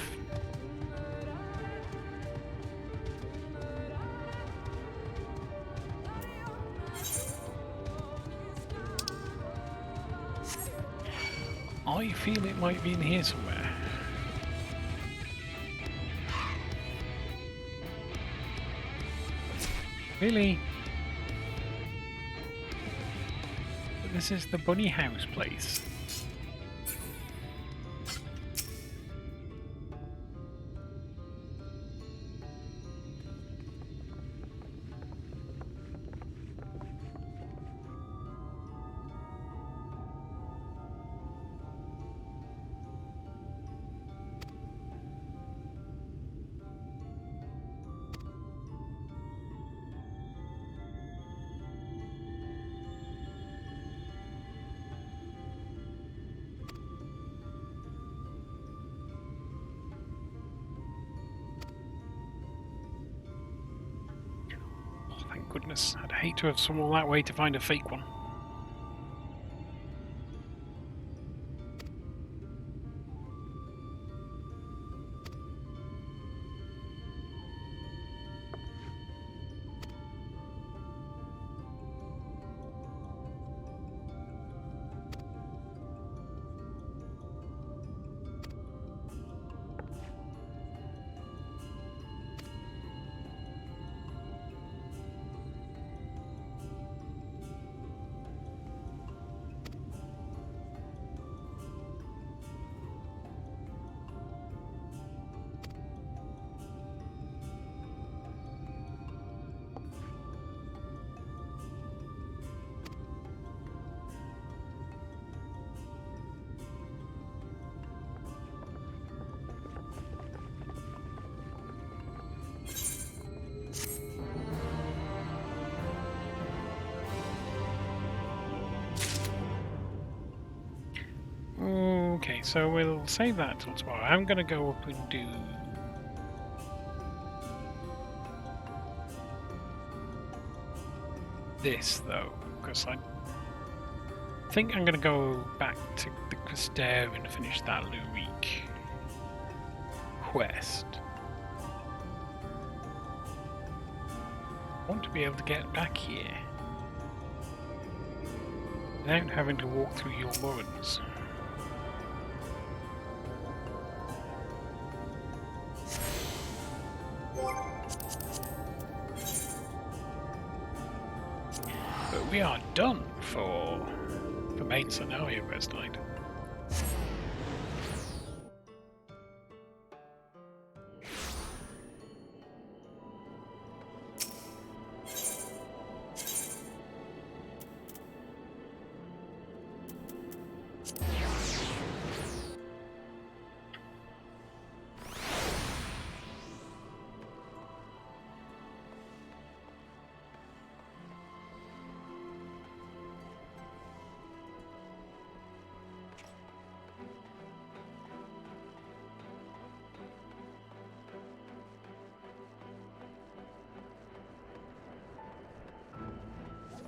I feel it might be in here somewhere. Really? This is the bunny house place. Christmas. I'd hate to have swum all that way to find a fake one. Okay, so we'll save that till tomorrow. I'm going to go up and do... this, though, because I think I'm going to go back to the Castell and finish that Lurik quest. I want to be able to get back here without having to walk through your ruins. But we are done for main scenario quest night.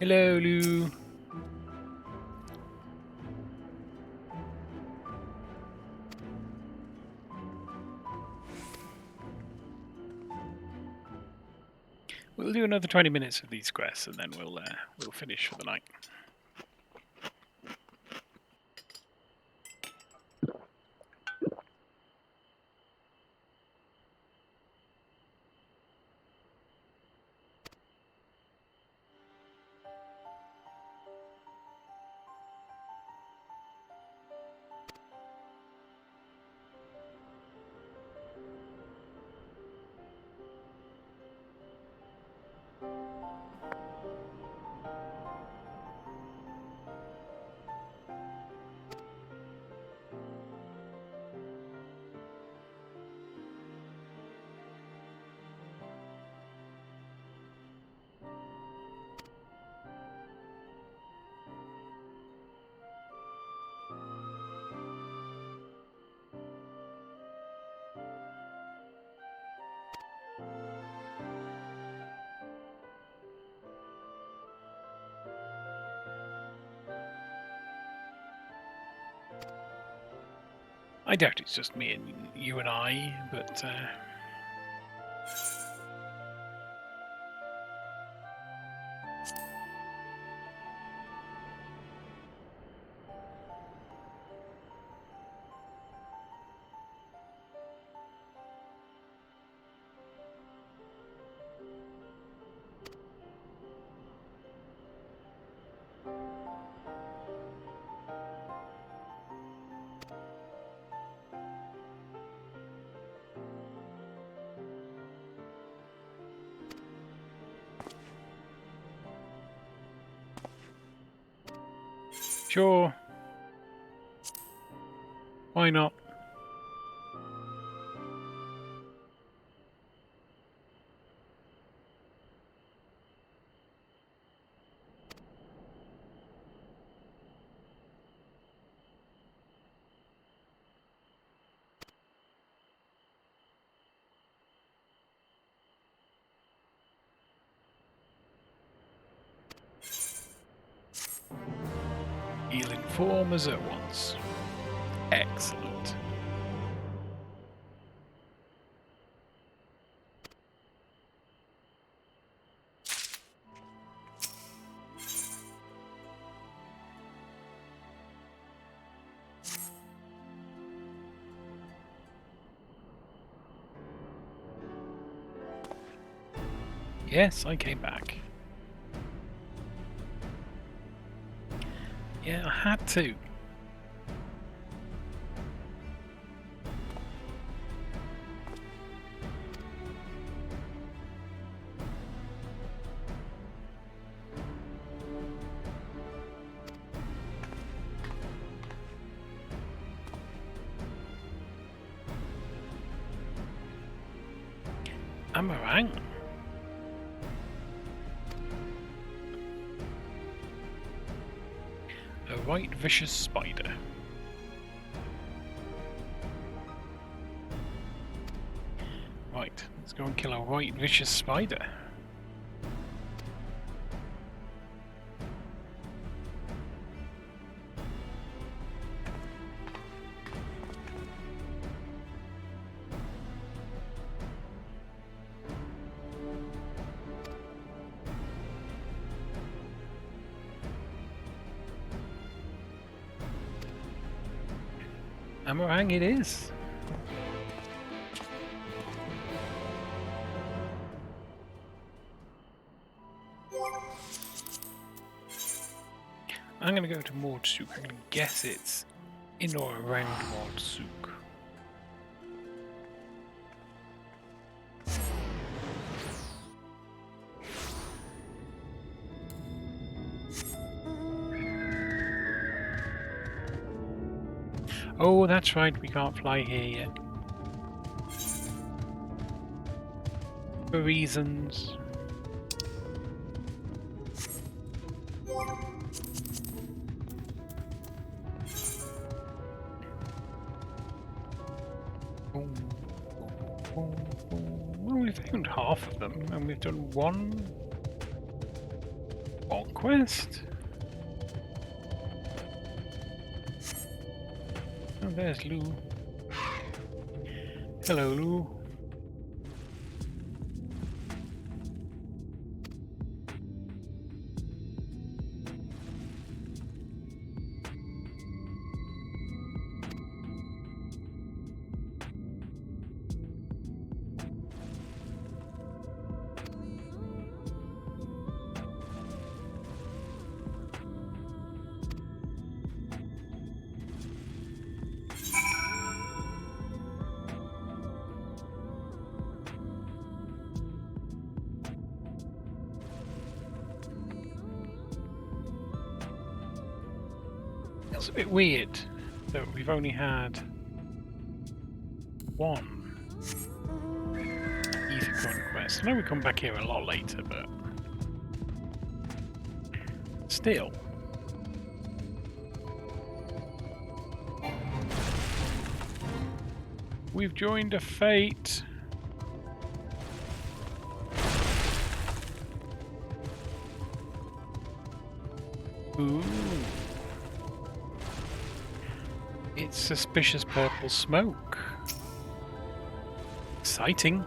Hello, Lou. We'll do another 20 minutes of these quests, and then we'll finish for the night. I doubt it's just me and you and I, but sure. Why not? He'll inform us at once. Excellent. Yes, I came back. Yeah, I had to. Amarang. A white vicious spider. Right, let's go and kill a white vicious spider. Amarang it is. I'm going to go to Mordsuk. I'm going to guess it's in or around Mordsuk. Oh, that's right, we can't fly here yet. For reasons. Well, we've found half of them, and we've done one quest. Oh, there's Lou. Hello, Lou. It's a bit weird that we've only had one Ether Conquest. I know we come back here a lot later, but still. We've joined a fate. Ooh. It's suspicious purple smoke. Exciting.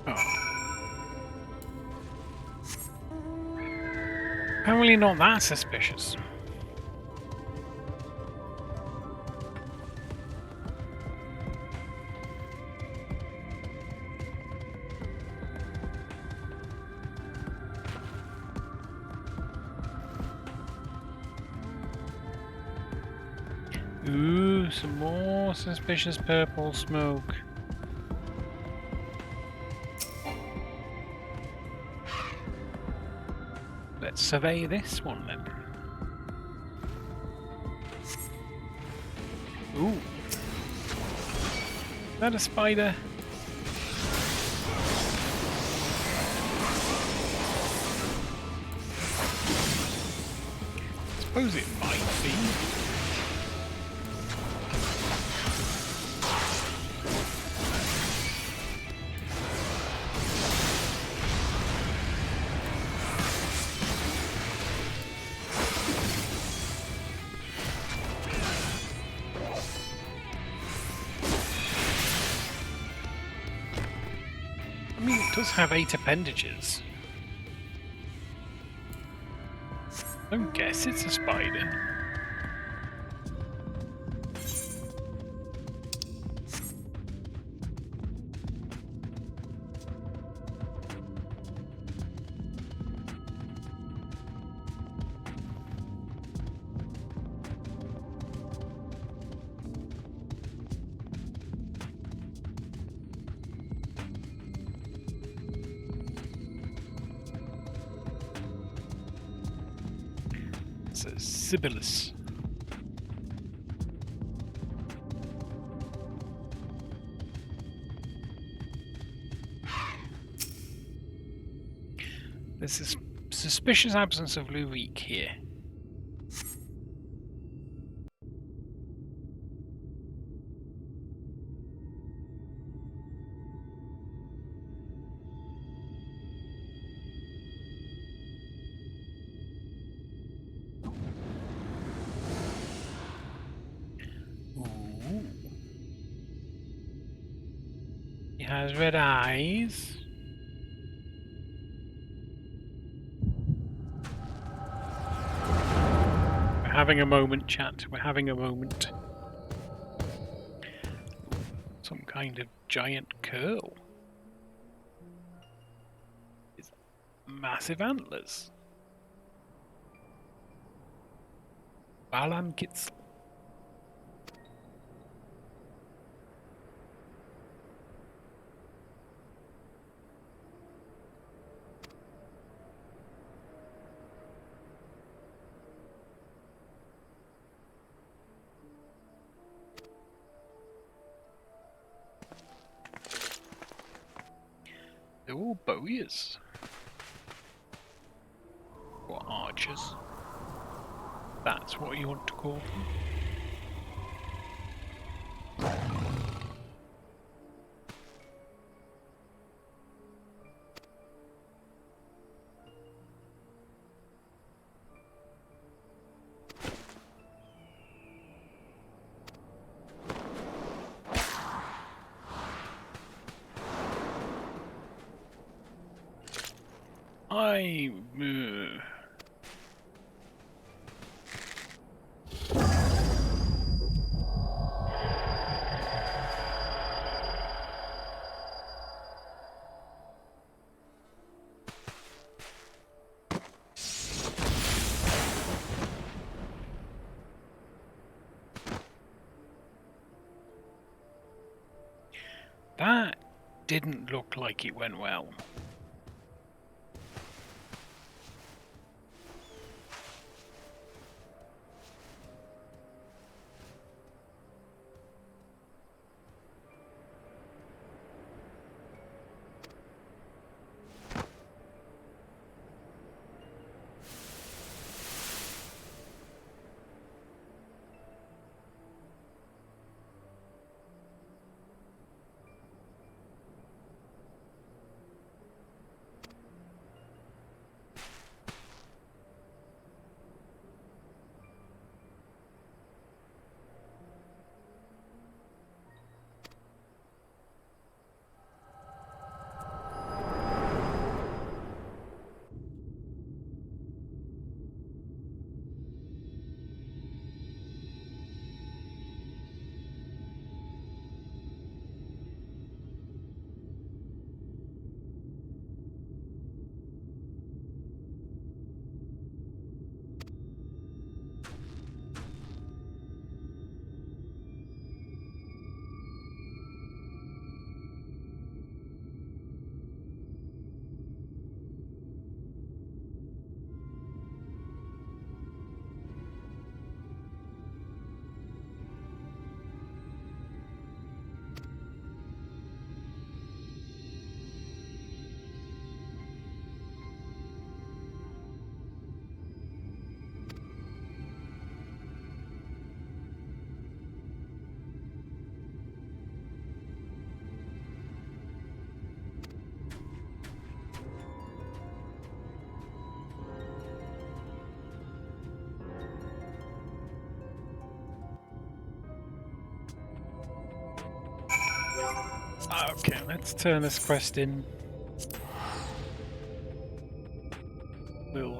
Oh. Apparently not that suspicious. Ooh, some more suspicious purple smoke. Let's survey this one then. Ooh. Is that a spider? I suppose it might be. does have 8 appendages. Don't guess it's a spider. It's a Sibyllus. There's a suspicious absence of Luik here. Ooh. He has red eyes. We're having a moment, chat. We're having a moment. Some kind of giant curl. It's massive antlers. Balan Kitzel. They're all bowyers. Or archers. That's what you want to call them. That didn't look like it went well. Okay, let's turn this quest in. we'll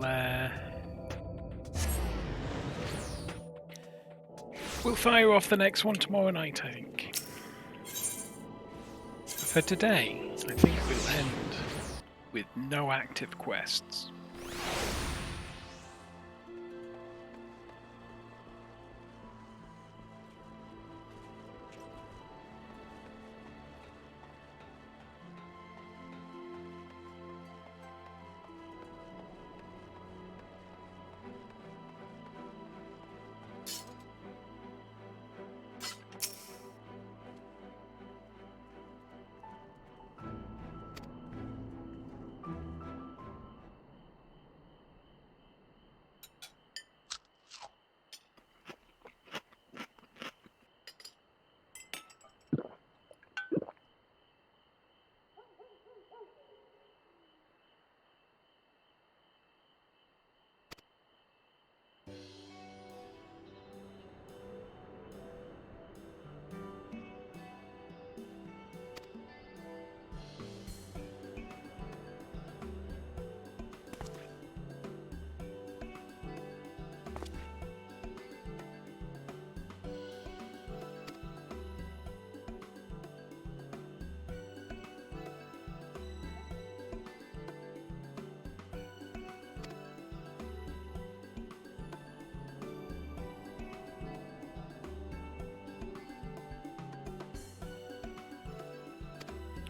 fire off the next one tomorrow night, I think. For today, I think we'll end with no active quests.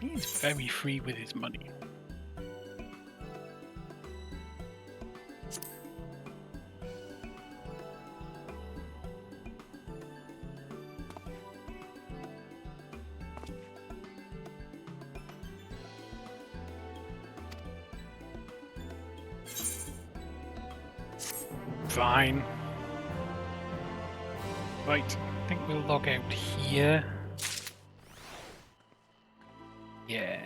He's very free with his money. Fine. Right, I think we'll log out here. Yes.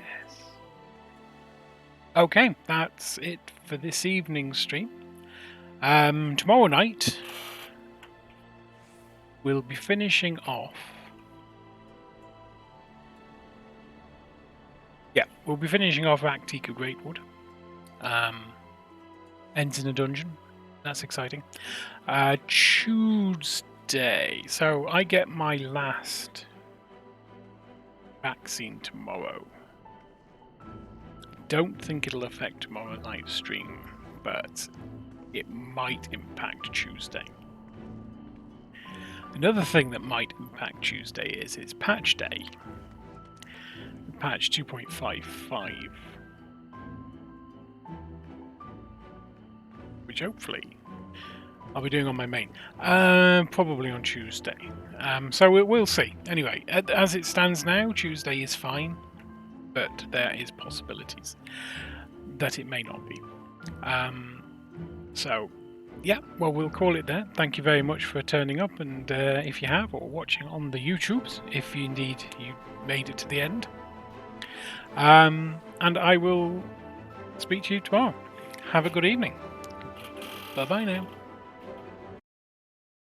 Okay, that's it for this evening's stream. Tomorrow night, we'll be finishing off. Yeah, we'll be finishing off Actica Greatwood. Ends in a dungeon. That's exciting. Tuesday. So I get my last vaccine tomorrow. Don't think it'll affect tomorrow night's stream, but it might impact Tuesday. Another thing that might impact Tuesday is it's patch day. Patch 2.55. Which hopefully I'll be doing on my main. Probably on Tuesday. So we'll see. Anyway, as it stands now, Tuesday is fine. But there is possibilities that it may not be. So, yeah, well, we'll call it there. Thank you very much for turning up, and if you have, or watching on the YouTubes, if indeed you made it to the end. And I will speak to you tomorrow. Have a good evening. Bye-bye now.